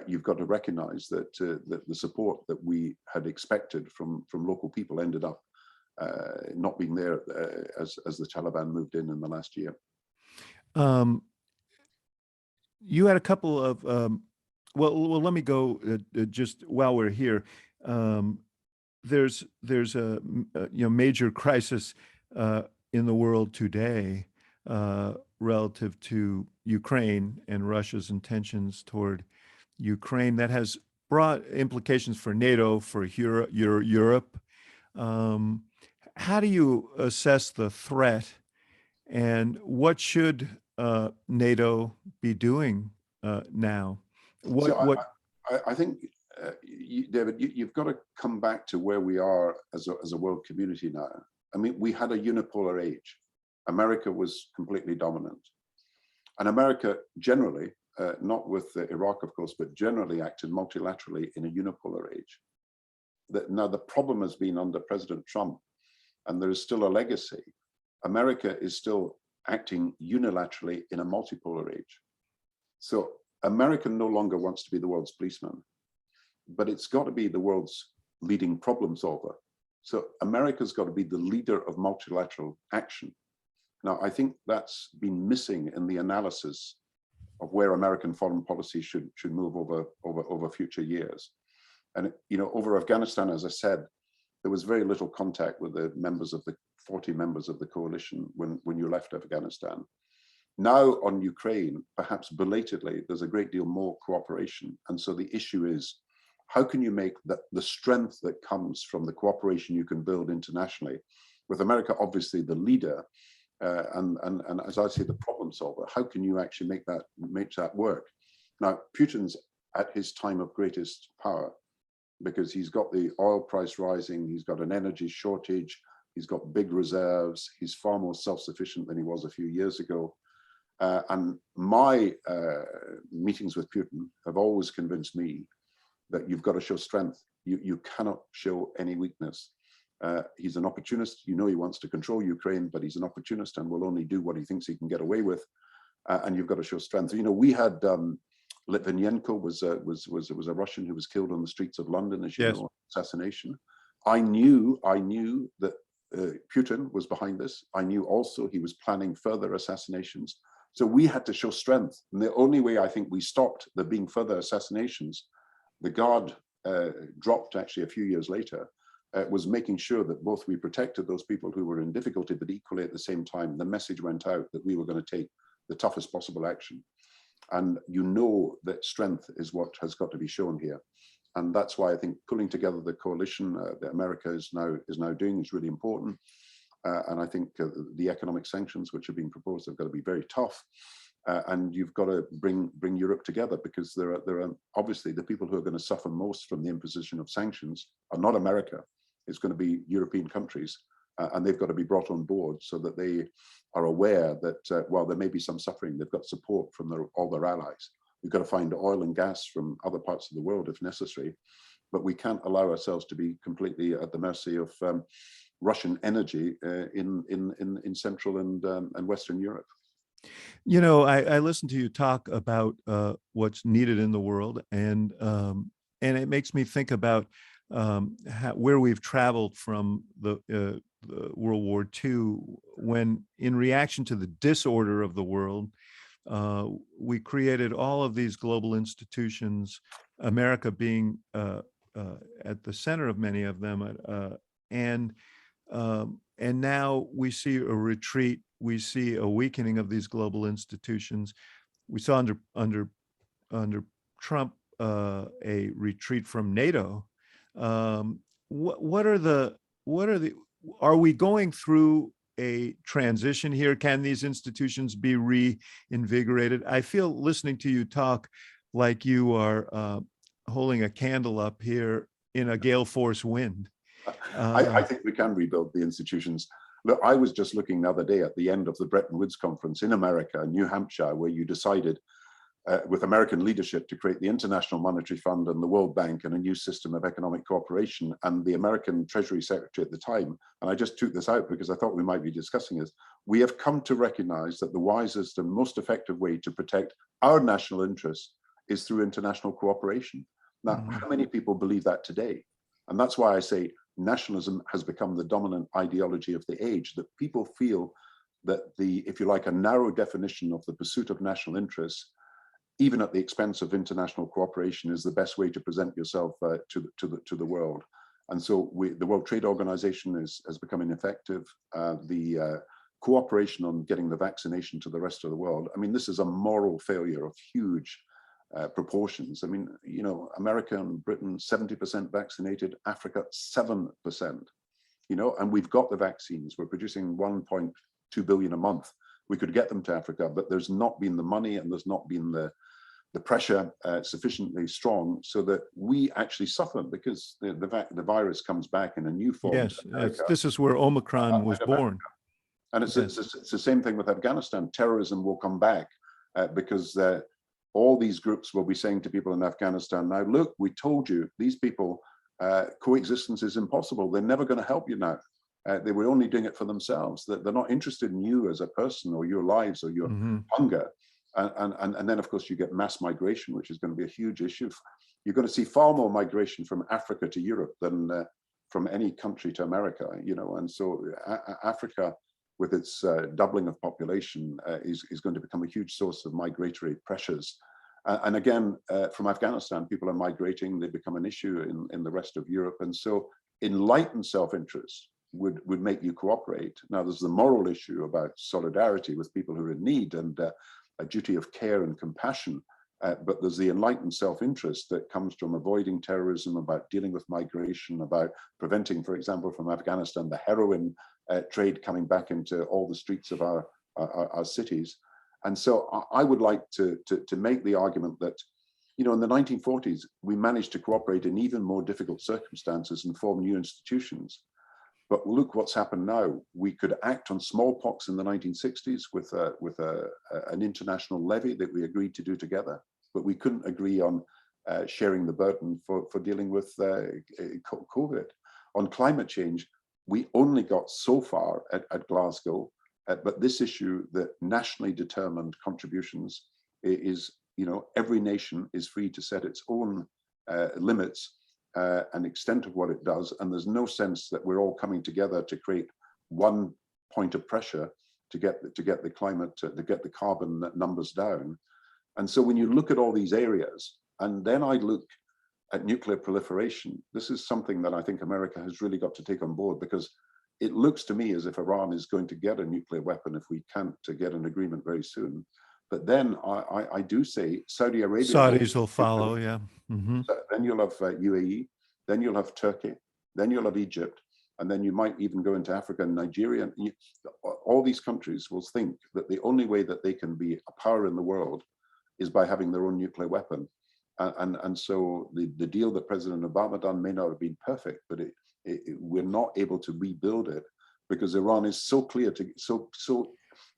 you've got to recognize that, that the support that we had expected from local people ended up not being there as the Taliban moved in the last year. You had a couple of, well, let me go just while we're here. There's a major crisis in the world today relative to Ukraine and Russia's intentions toward Ukraine that has brought implications for NATO, for Europe. How do you assess the threat, and what should NATO be doing now? I think, David, you've got to come back to where we are as a world community now. I mean, we had a unipolar age. America was completely dominant. And America generally, not with Iraq, of course, but generally acted multilaterally in a unipolar age. Now, the problem has been under President Trump, and there is still a legacy. America is still acting unilaterally in a multipolar age. So America no longer wants to be the world's policeman, but it's got to be the world's leading problem solver. So America's got to be the leader of multilateral action. Now, I think that's been missing in the analysis of where American foreign policy should move over future years. And over Afghanistan, as I said, there was very little contact with the members of the 40 members of the coalition when you left Afghanistan. Now on Ukraine, perhaps belatedly, there's a great deal more cooperation. And so the issue is, how can you make the strength that comes from the cooperation you can build internationally, with America obviously the leader, and as I say, the problem solver, how can you actually make that work? Now, Putin's at his time of greatest power, because he's got the oil price rising, he's got an energy shortage, he's got big reserves, he's far more self-sufficient than he was a few years ago. And my meetings with Putin have always convinced me that you've got to show strength. You cannot show any weakness. He's an opportunist. He wants to control Ukraine, but he's an opportunist and will only do what he thinks he can get away with. And you've got to show strength. We had Litvinenko was a Russian who was killed on the streets of London, as you know, assassination. I knew that Putin was behind this. I knew also he was planning further assassinations. So we had to show strength. And the only way I think we stopped there being further assassinations, the guard dropped actually a few years later, was making sure that both we protected those people who were in difficulty, but equally at the same time, the message went out that we were going to take the toughest possible action. And that strength is what has got to be shown here. And that's why I think pulling together the coalition that America is now doing is really important. And I think the economic sanctions which are being proposed have got to be very tough. And you've got to bring Europe together, because there are obviously the people who are going to suffer most from the imposition of sanctions are not America. It's going to be European countries, and they've got to be brought on board so that they are aware that while there may be some suffering, they've got support from all their allies. We've got to find oil and gas from other parts of the world if necessary, but we can't allow ourselves to be completely at the mercy of Russian energy in Central and Western Europe. I listened to you talk about what's needed in the world, and it makes me think about where we've traveled from the World War II, when in reaction to the disorder of the world, we created all of these global institutions, America being at the center of many of them, and now we see a retreat. We see a weakening of these global institutions. We saw under Trump a retreat from NATO. Are we going through a transition here? Can these institutions be reinvigorated? I feel listening to you talk like you are holding a candle up here in a gale force wind. I think we can rebuild the institutions. Look, I was just looking the other day at the end of the Bretton Woods conference in America, New Hampshire, where you decided with American leadership to create the International Monetary Fund and the World Bank and a new system of economic cooperation. And the American Treasury Secretary at the time, and I just took this out because I thought we might be discussing this, we have come to recognize that the wisest and most effective way to protect our national interests is through international cooperation. Now, how many people believe that today? And that's why I say nationalism has become the dominant ideology of the age, that people feel that the, if you like, a narrow definition of the pursuit of national interests, even at the expense of international cooperation, is the best way to present yourself to the world. And so the World Trade Organization has become ineffective. The cooperation on getting the vaccination to the rest of the world, I mean, this is a moral failure of huge proportions. I mean, you know, America and Britain, 70% vaccinated, Africa, 7%, you know, and we've got the vaccines. We're producing 1.2 billion a month. We could get them to Africa, but there's not been the money and there's not been the pressure sufficiently strong so that we actually suffer, because the virus comes back in a new form. Yes, this is where Omicron was born. And it's the same thing with Afghanistan. Terrorism will come back because all these groups will be saying to people in Afghanistan, now look, we told you, these people, coexistence is impossible. They're never going to help you now. They were only doing it for themselves. They're not interested in you as a person or your lives or your hunger. And then, of course, you get mass migration, which is going to be a huge issue. You're going to see far more migration from Africa to Europe than from any country to America, you know. And so Africa, with its doubling of population, is going to become a huge source of migratory pressures. And again, from Afghanistan, people are migrating. They become an issue in the rest of Europe. And so enlightened self-interest would make you cooperate. Now, there's the moral issue about solidarity with people who are in need and a duty of care and compassion. But there's the enlightened self-interest that comes from avoiding terrorism, about dealing with migration, about preventing, for example, from Afghanistan, the heroin trade coming back into all the streets of our cities. And so I would like to make the argument that, you know, in the 1940s, we managed to cooperate in even more difficult circumstances and form new institutions. But look what's happened now. We could act on smallpox in the 1960s with an international levy that we agreed to do together, but we couldn't agree on sharing the burden for dealing with COVID. On climate change, we only got so far at Glasgow, but this issue, that nationally determined contributions, is, you know, every nation is free to set its own limits and extent of what it does, and there's no sense that we're all coming together to create one point of pressure to get the climate, to get the carbon numbers down. And so when you look at all these areas, and then I look at nuclear proliferation, this is something that I think America has really got to take on board, because it looks to me as if Iran is going to get a nuclear weapon if we can't get an agreement very soon. But then I do say Saudi Arabia. Saudis will follow, yeah. Then you'll have UAE, then you'll have Turkey, then you'll have Egypt, and then you might even go into Africa and Nigeria. And all these countries will think that the only way that they can be a power in the world is by having their own nuclear weapon. And so the deal that President Obama done may not have been perfect, but we're not able to rebuild it because Iran is so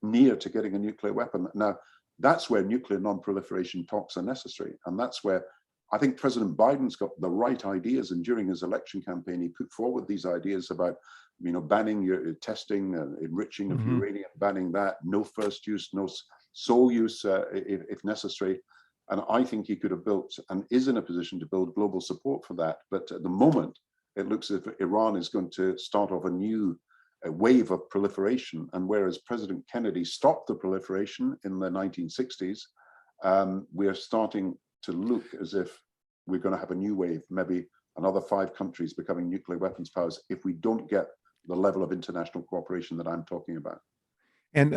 near to getting a nuclear weapon. Now, that's where nuclear non-proliferation talks are necessary. And that's where I think President Biden's got the right ideas. And during his election campaign, he put forward these ideas about, you know, banning your testing and enriching of uranium, banning that, no first use, no sole use if necessary. And I think he could have built and is in a position to build global support for that. But at the moment, it looks as if Iran is going to start off a new wave of proliferation. And whereas President Kennedy stopped the proliferation in the 1960s, we are starting to look as if we're going to have a new wave, maybe another 5 countries becoming nuclear weapons powers, if we don't get the level of international cooperation that I'm talking about. And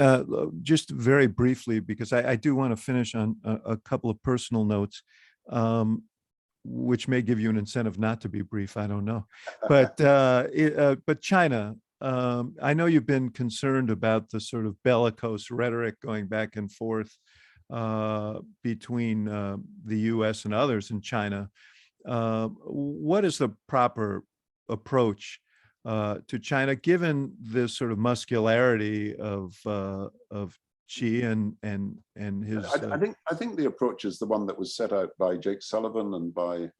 just very briefly, because I do want to finish on a couple of personal notes, which may give you an incentive not to be brief. I don't know, but China, I know you've been concerned about the sort of bellicose rhetoric going back and forth between the U.S. and others in China. What is the proper approach to China, given this sort of muscularity of Xi and his? I think the approach is the one that was set out by Jake Sullivan and by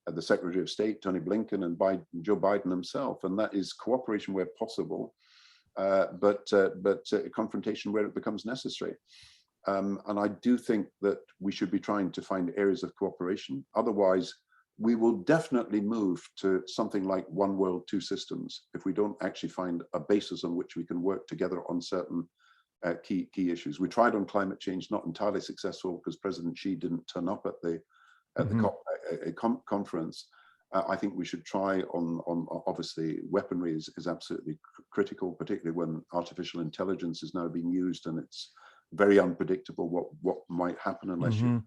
the Secretary of State, Tony Blinken, and by Joe Biden himself, and that is cooperation where possible, but confrontation where it becomes necessary. And I do think that we should be trying to find areas of cooperation. Otherwise, we will definitely move to something like one world, two systems if we don't actually find a basis on which we can work together on certain key issues. We tried on climate change, not entirely successful because President Xi didn't turn up at the COP conference. I think we should try on obviously weaponry is absolutely critical, particularly when artificial intelligence is now being used and it's very unpredictable what might happen unless you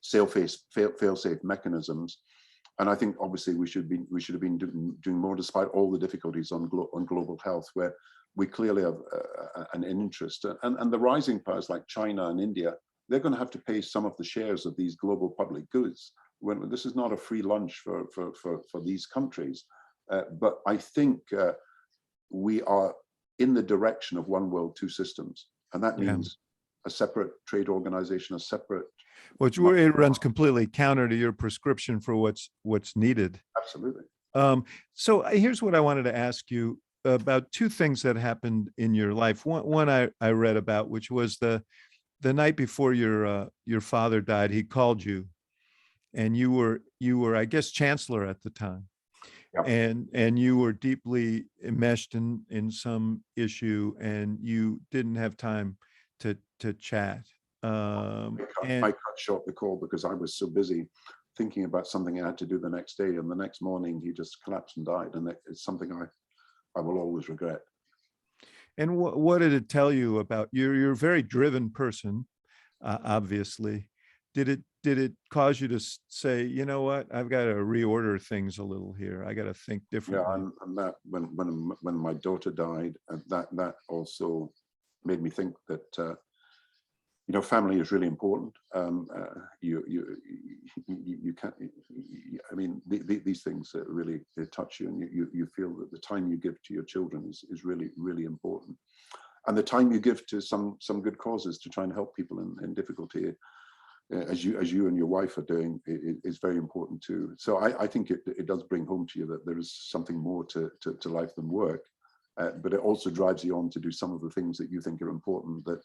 fail-safe mechanisms. And I think obviously we should have been doing more despite all the difficulties on global health, where we clearly have an interest. And the rising powers like China and India, they're going to have to pay some of the shares of these global public goods. When this is not a free lunch for these countries, but I think we are in the direction of one world, two systems, and that means a separate trade organization, a separate. Which it runs completely counter to your prescription for what's needed. Absolutely. So here's what I wanted to ask you about two things that happened in your life. One I read about, which was the night before your father died. He called you, and you were I guess chancellor at the time, and you were deeply enmeshed in some issue, and you didn't have time to chat. I cut short the call because I was so busy thinking about something I had to do the next day, and the next morning he just collapsed and died, and it's something I will always regret. And what did it tell you about you're a very driven person, obviously. Did it cause you to say, you know what, I've got to reorder things a little here. I got to think differently. Yeah, and that when my daughter died, that also made me think that family is really important. You can't. I mean, these things really touch you, and you feel that the time you give to your children is really important, and the time you give to some good causes to try and help people in difficulty, as you and your wife are doing, is very important too. So I think it does bring home to you that there is something more to life than work. But it also drives you on to do some of the things that you think are important that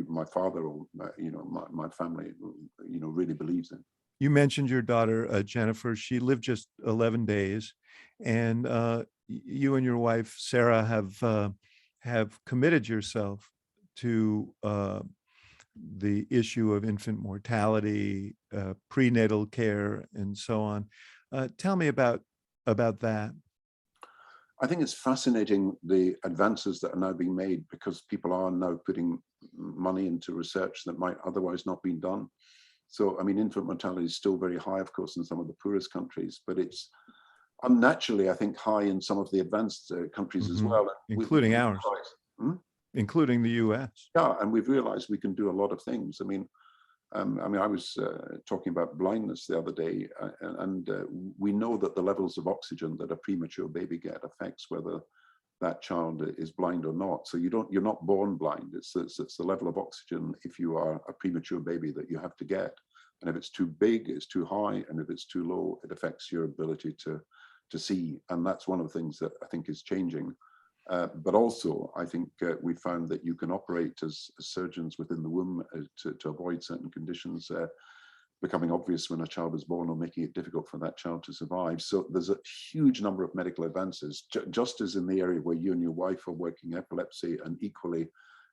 my father or my family really believes in. You mentioned your daughter Jennifer. She lived just 11 days, and you and your wife Sarah have committed yourself to the issue of infant mortality, prenatal care, and so on. Tell me about that. I think it's fascinating the advances that are now being made because people are now putting money into research that might otherwise not be done. So, I mean, infant mortality is still very high, of course, in some of the poorest countries, but it's unnaturally, I think, high in some of the advanced countries as well. Including ours. Including the US. Yeah, and we've realized we can do a lot of things. I mean, I was talking about blindness the other day, and we know that the levels of oxygen that a premature baby gets affects whether that child is blind or not. So you're not born blind. It's the level of oxygen if you are a premature baby that you have to get. And if it's too big, it's too high, and if it's too low, it affects your ability to see. And that's one of the things that I think is changing. But also, I think we found that you can operate as surgeons within the womb to avoid certain conditions becoming obvious when a child is born or making it difficult for that child to survive. So there's a huge number of medical advances, just as in the area where you and your wife are working, epilepsy, and equally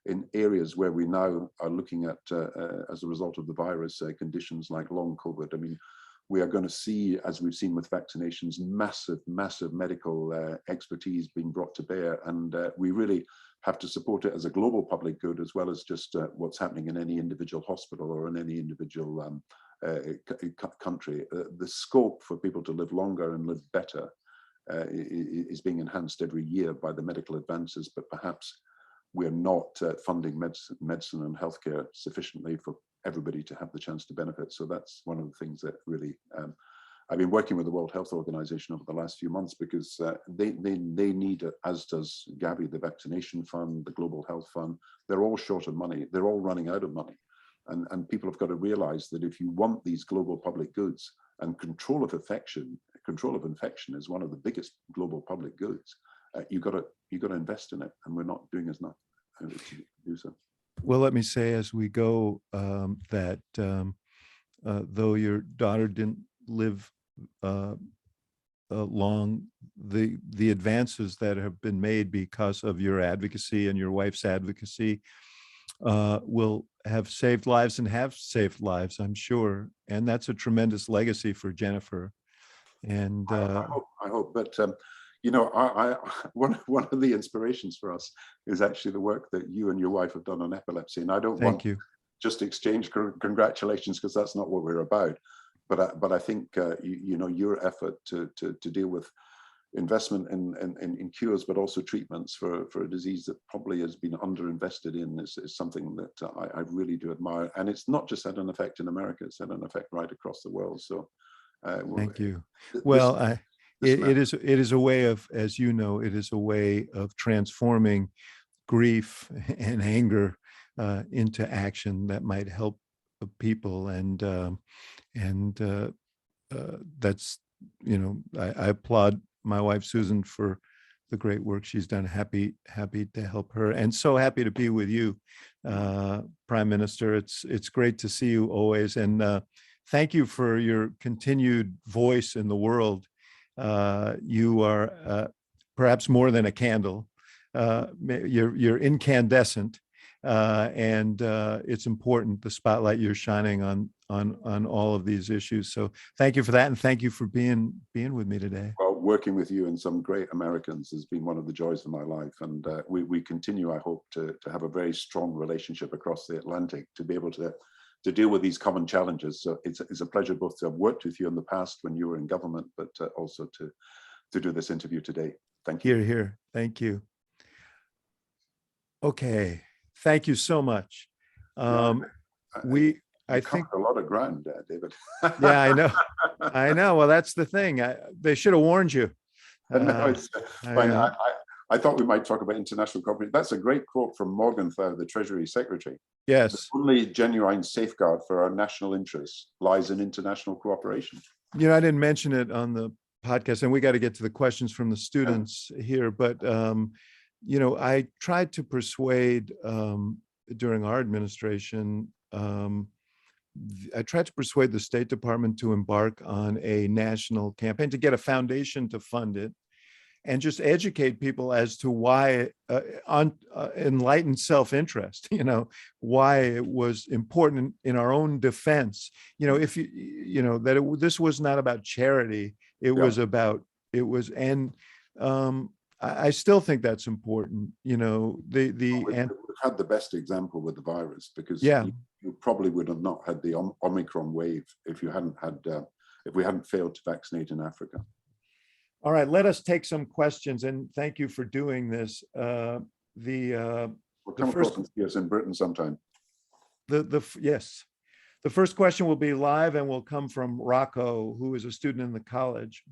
in areas where we now are looking at, as a result of the virus, conditions like long COVID. I mean, we are going to see, as we've seen with vaccinations, massive medical expertise being brought to bear. And we really have to support it as a global public good, as well as just what's happening in any individual hospital or in any individual country. The scope for people to live longer and live better is being enhanced every year by the medical advances, but perhaps we're not funding medicine and healthcare sufficiently for everybody to have the chance to benefit. So that's one of the things that really, I've been working with the World Health Organization over the last few months, because they need, as does Gavi, the vaccination fund, the Global Health Fund. They're all short of money. They're all running out of money. And people have got to realize that if you want these global public goods, and control of infection is one of the biggest global public goods, you've got to invest in it, and we're not doing as much to do so. Well, let me say as we go that though your daughter didn't live long, the advances that have been made because of your advocacy and your wife's advocacy will have saved lives, and have saved lives, I'm sure. And that's a tremendous legacy for Jennifer. And I hope. But you know, one of the inspirations for us is actually the work that you and your wife have done on epilepsy. And I don't want just exchange congratulations, because that's not what we're about. But I think you know, your effort to deal with investment in cures, but also treatments for a disease that probably has been underinvested in, is something that I really do admire. And it's not just had an effect in America; it's had an effect right across the world. So, thank you. Well, it is a way of, as you know, it is a way of transforming grief and anger into action that might help people. And that's, you know, I applaud my wife Susan for the great work she's done. Happy to help her, and so happy to be with you, Prime Minister. It's great to see you always, and thank you for your continued voice in the world. You are perhaps more than a candle. You're incandescent, and it's important, the spotlight you're shining on all of these issues. So thank you for that, and thank you for being with me today. Well, working with you and some great Americans has been one of the joys of my life, and we continue, I hope, to have a very strong relationship across the Atlantic, to be able to deal with these common challenges. So it's a pleasure both to have worked with you in the past when you were in government, but also to do this interview today. Thank you. Here. Thank you. Okay. Thank you so much. I think a lot of ground, David. Yeah, I know. I know. Well, that's the thing. They should have warned you. No, it's fine. I thought we might talk about international cooperation. That's a great quote from Morgenthau, the Treasury Secretary. Yes. The only genuine safeguard for our national interests lies in international cooperation. You know, I didn't mention it on the podcast, and we got to get to the questions from the students here, but you know, I tried to persuade during our administration, I tried to persuade the State Department to embark on a national campaign to get a foundation to fund it, and just educate people as to why, enlightened self-interest, you know, why it was important in our own defense. You know, if you know, that this was not about charity, it was about, and I still think that's important. You know, we've had the best example with the virus, because you probably would have not had the Omicron wave if you hadn't had, if we hadn't failed to vaccinate in Africa. All right, let us take some questions, and thank you for doing this. We'll come across and see us in Britain sometime. Yes, the first question will be live and will come from Rocco, who is a student in the college.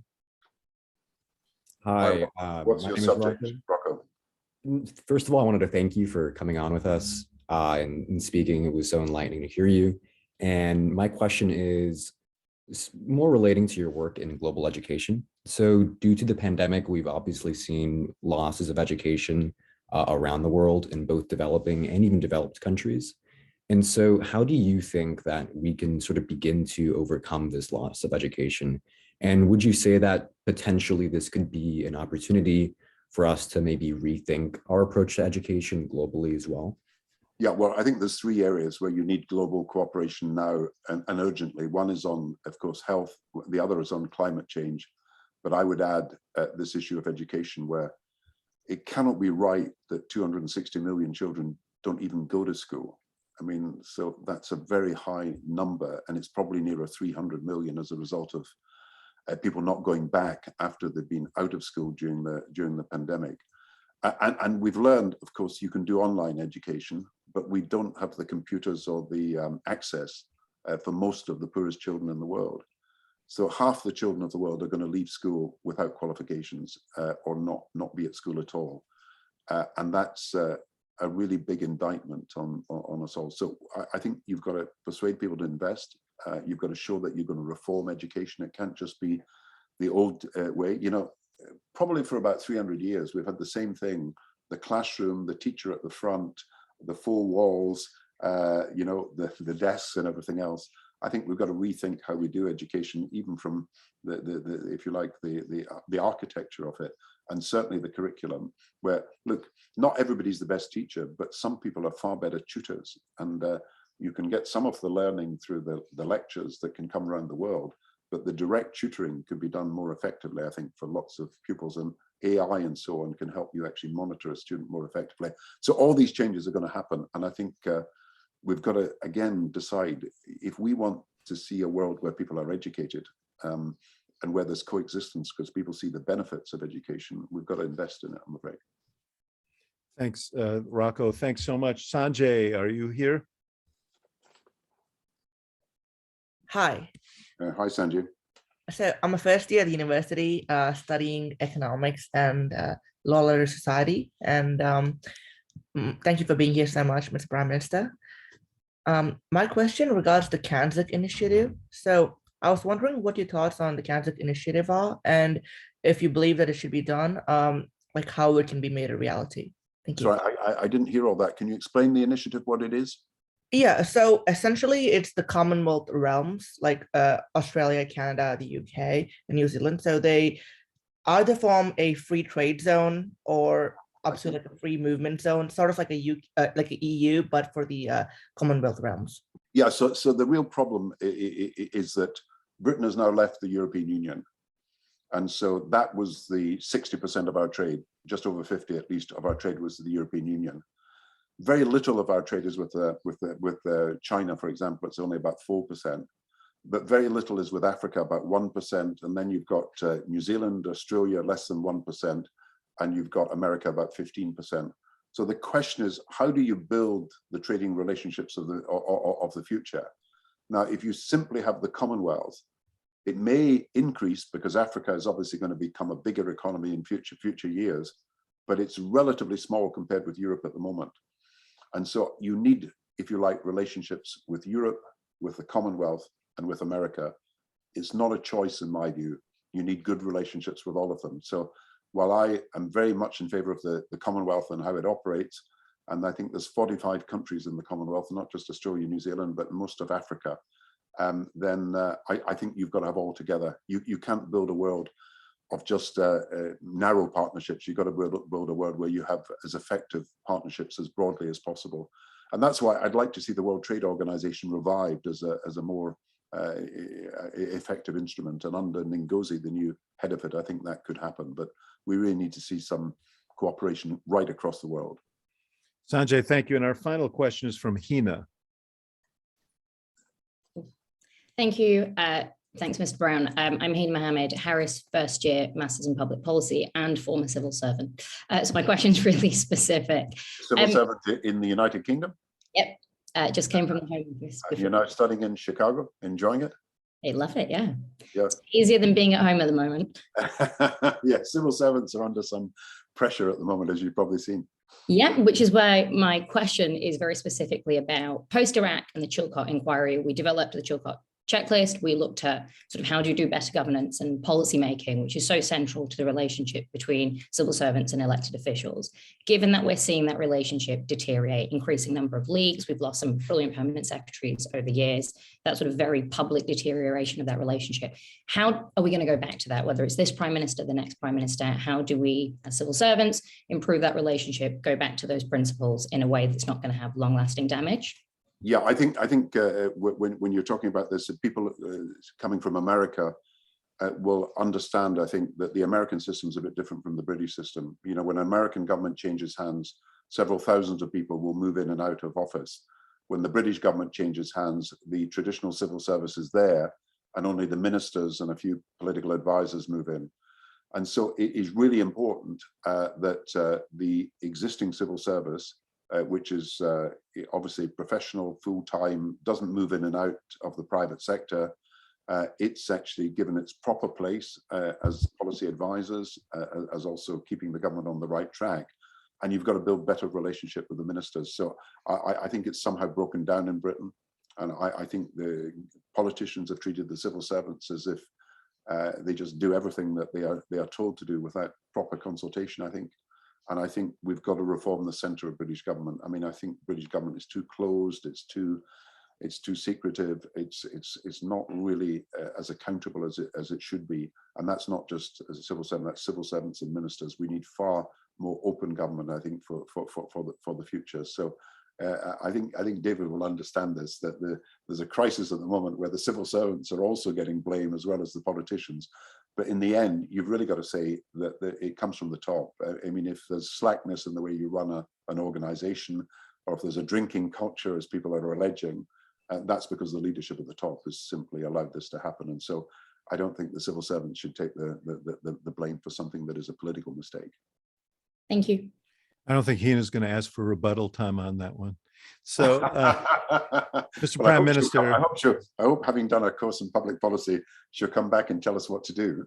Hi. What's your subject, Rocco? First of all, I wanted to thank you for coming on with us and speaking. It was so enlightening to hear you. And my question is more relating to your work in global education. So due to the pandemic, we've obviously seen losses of education around the world in both developing and even developed countries. And so how do you think that we can sort of begin to overcome this loss of education? And would you say that potentially this could be an opportunity for us to maybe rethink our approach to education globally as well? Yeah, well, I think there's three areas where you need global cooperation now and urgently. One is on, of course, health. The other is on climate change. But I would add this issue of education, where it cannot be right that 260 million children don't even go to school. I mean, so that's a very high number, and it's probably nearer 300 million as a result of people not going back after they've been out of school during the pandemic. And we've learned, of course, you can do online education, but we don't have the computers or the access for most of the poorest children in the world. So half the children of the world are going to leave school without qualifications or not be at school at all. And that's a really big indictment on us all. So I think you've got to persuade people to invest. You've got to show that you're going to reform education. It can't just be the old way. You know, probably for about 300 years, we've had the same thing: the classroom, the teacher at the front, the four walls, you know, the desks and everything else. I think we've got to rethink how we do education, even from the if you like, the architecture of it, and certainly the curriculum, where, look, not everybody's the best teacher, but some people are far better tutors. And you can get some of the learning through the lectures that can come around the world, but the direct tutoring could be done more effectively, I think, for lots of pupils, and AI and so on can help you actually monitor a student more effectively. So all these changes are going to happen. And I think we've got to, again, decide if we want to see a world where people are educated and where there's coexistence, because people see the benefits of education, we've got to invest in it, I'm afraid. Thanks, Rocco. Thanks so much. Sanjay, are you here? Hi. Hi, Sanjay. So I'm a first year at the university studying economics and law letter society. And thank you for being here so much, Mr. Prime Minister. My question regards the Kanzuk initiative. So I was wondering what your thoughts on the Kanzuk initiative are, and if you believe that it should be done, like how it can be made a reality. Thank you. Sorry, I didn't hear all that. Can you explain the initiative, what it is? Yeah, so essentially it's the Commonwealth realms like Australia, Canada, the UK, and New Zealand. So they either form a free trade zone or up to like a free movement zone, sort of like like a EU, but for the Commonwealth realms. Yeah, so the real problem is that Britain has now left the European Union. And so that was the 60% of our trade, just over 50 at least of our trade was the European Union. Very little of our trade is with China, for example. It's only about 4%, but very little is with Africa, about 1%. And then you've got New Zealand, Australia, less than 1%, and you've got America, about 15%. So the question is, how do you build the trading relationships of the future? Now, if you simply have the Commonwealth, it may increase because Africa is obviously going to become a bigger economy in future years, but it's relatively small compared with Europe at the moment. And so you need, if you like, relationships with Europe, with the Commonwealth, and with America. It's not a choice in my view. You need good relationships with all of them. So while I am very much in favor of the Commonwealth and how it operates, and I think there's 45 countries in the Commonwealth, not just Australia, New Zealand, but most of Africa, then I think you've got to have all together. You can't build a world of just narrow partnerships. You've got to build a world where you have as effective partnerships as broadly as possible. And that's why I'd like to see the World Trade Organization revived as a more effective instrument. And under Ngozi, the new head of it, I think that could happen. But we really need to see some cooperation right across the world. Sanjay, thank you. And our final question is from Hina. Thank you. Thanks, Mr. Brown. I'm Hina Mohammed, Harris first year Masters in Public Policy and former civil servant. So my question is really specific. Civil servant in the United Kingdom? Yep, just came from the Home Office. You're now studying in Chicago, enjoying it? I love it, yeah. Yeah. Easier than being at home at the moment. Yeah, civil servants are under some pressure at the moment, as you've probably seen. Yeah, which is why my question is very specifically about post-Iraq and the Chilcot inquiry. We developed the Chilcot checklist. We looked at sort of how do you do better governance and policy making, which is so central to the relationship between civil servants and elected officials. Given that we're seeing that relationship deteriorate, increasing number of leaks, we've lost some brilliant permanent secretaries over the years, that sort of very public deterioration of that relationship. How are we going to go back to that? Whether it's this prime minister, the next prime minister, how do we as civil servants improve that relationship, go back to those principles in a way that's not going to have long-lasting damage? Yeah, I think when you're talking about this, people coming from America will understand, I think, that the American system is a bit different from the British system. You know, when an American government changes hands, several thousands of people will move in and out of office. When the British government changes hands, the traditional civil service is there, and only the ministers and a few political advisors move in. And so it is really important that the existing civil service, which is obviously professional, full-time, doesn't move in and out of the private sector. It's actually given its proper place as policy advisors, as also keeping the government on the right track. And you've got to build better relationship with the ministers. So I think it's somehow broken down in Britain. And I think the politicians have treated the civil servants as if they just do everything that they are told to do without proper consultation, I think. And I think we've got to reform the centre of British government. I mean, I think British government is too closed. It's too secretive. It's not really as accountable as it should be. And that's not just as a civil servant. That's civil servants and ministers. We need far more open government, I think, for the future. So I think David will understand this, that there's a crisis at the moment where the civil servants are also getting blame as well as the politicians. But in the end, you've really got to say that it comes from the top. I mean, if there's slackness in the way you run an organization, or if there's a drinking culture, as people are alleging, that's because the leadership at the top has simply allowed this to happen. And so I don't think the civil servants should take the blame for something that is a political mistake. Thank you. I don't think Hina's going to ask for rebuttal time on that one. So, Mr. Well, Prime Minister, I hope having done a course in public policy, she'll come back and tell us what to do.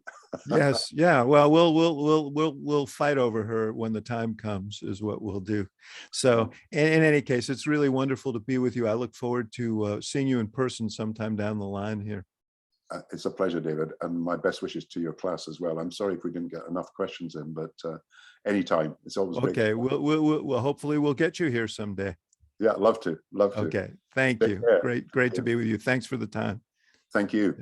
yes, yeah. Well, we'll fight over her when the time comes, is what we'll do. So, in any case, it's really wonderful to be with you. I look forward to seeing you in person sometime down the line here. It's a pleasure, David, and my best wishes to your class as well. I'm sorry if we didn't get enough questions in, but anytime. It's always great. Okay. We'll hopefully we'll get you here someday. Yeah, love to. Okay. Thank Take you. care. Great to be with you. Thanks for the time. Thank you.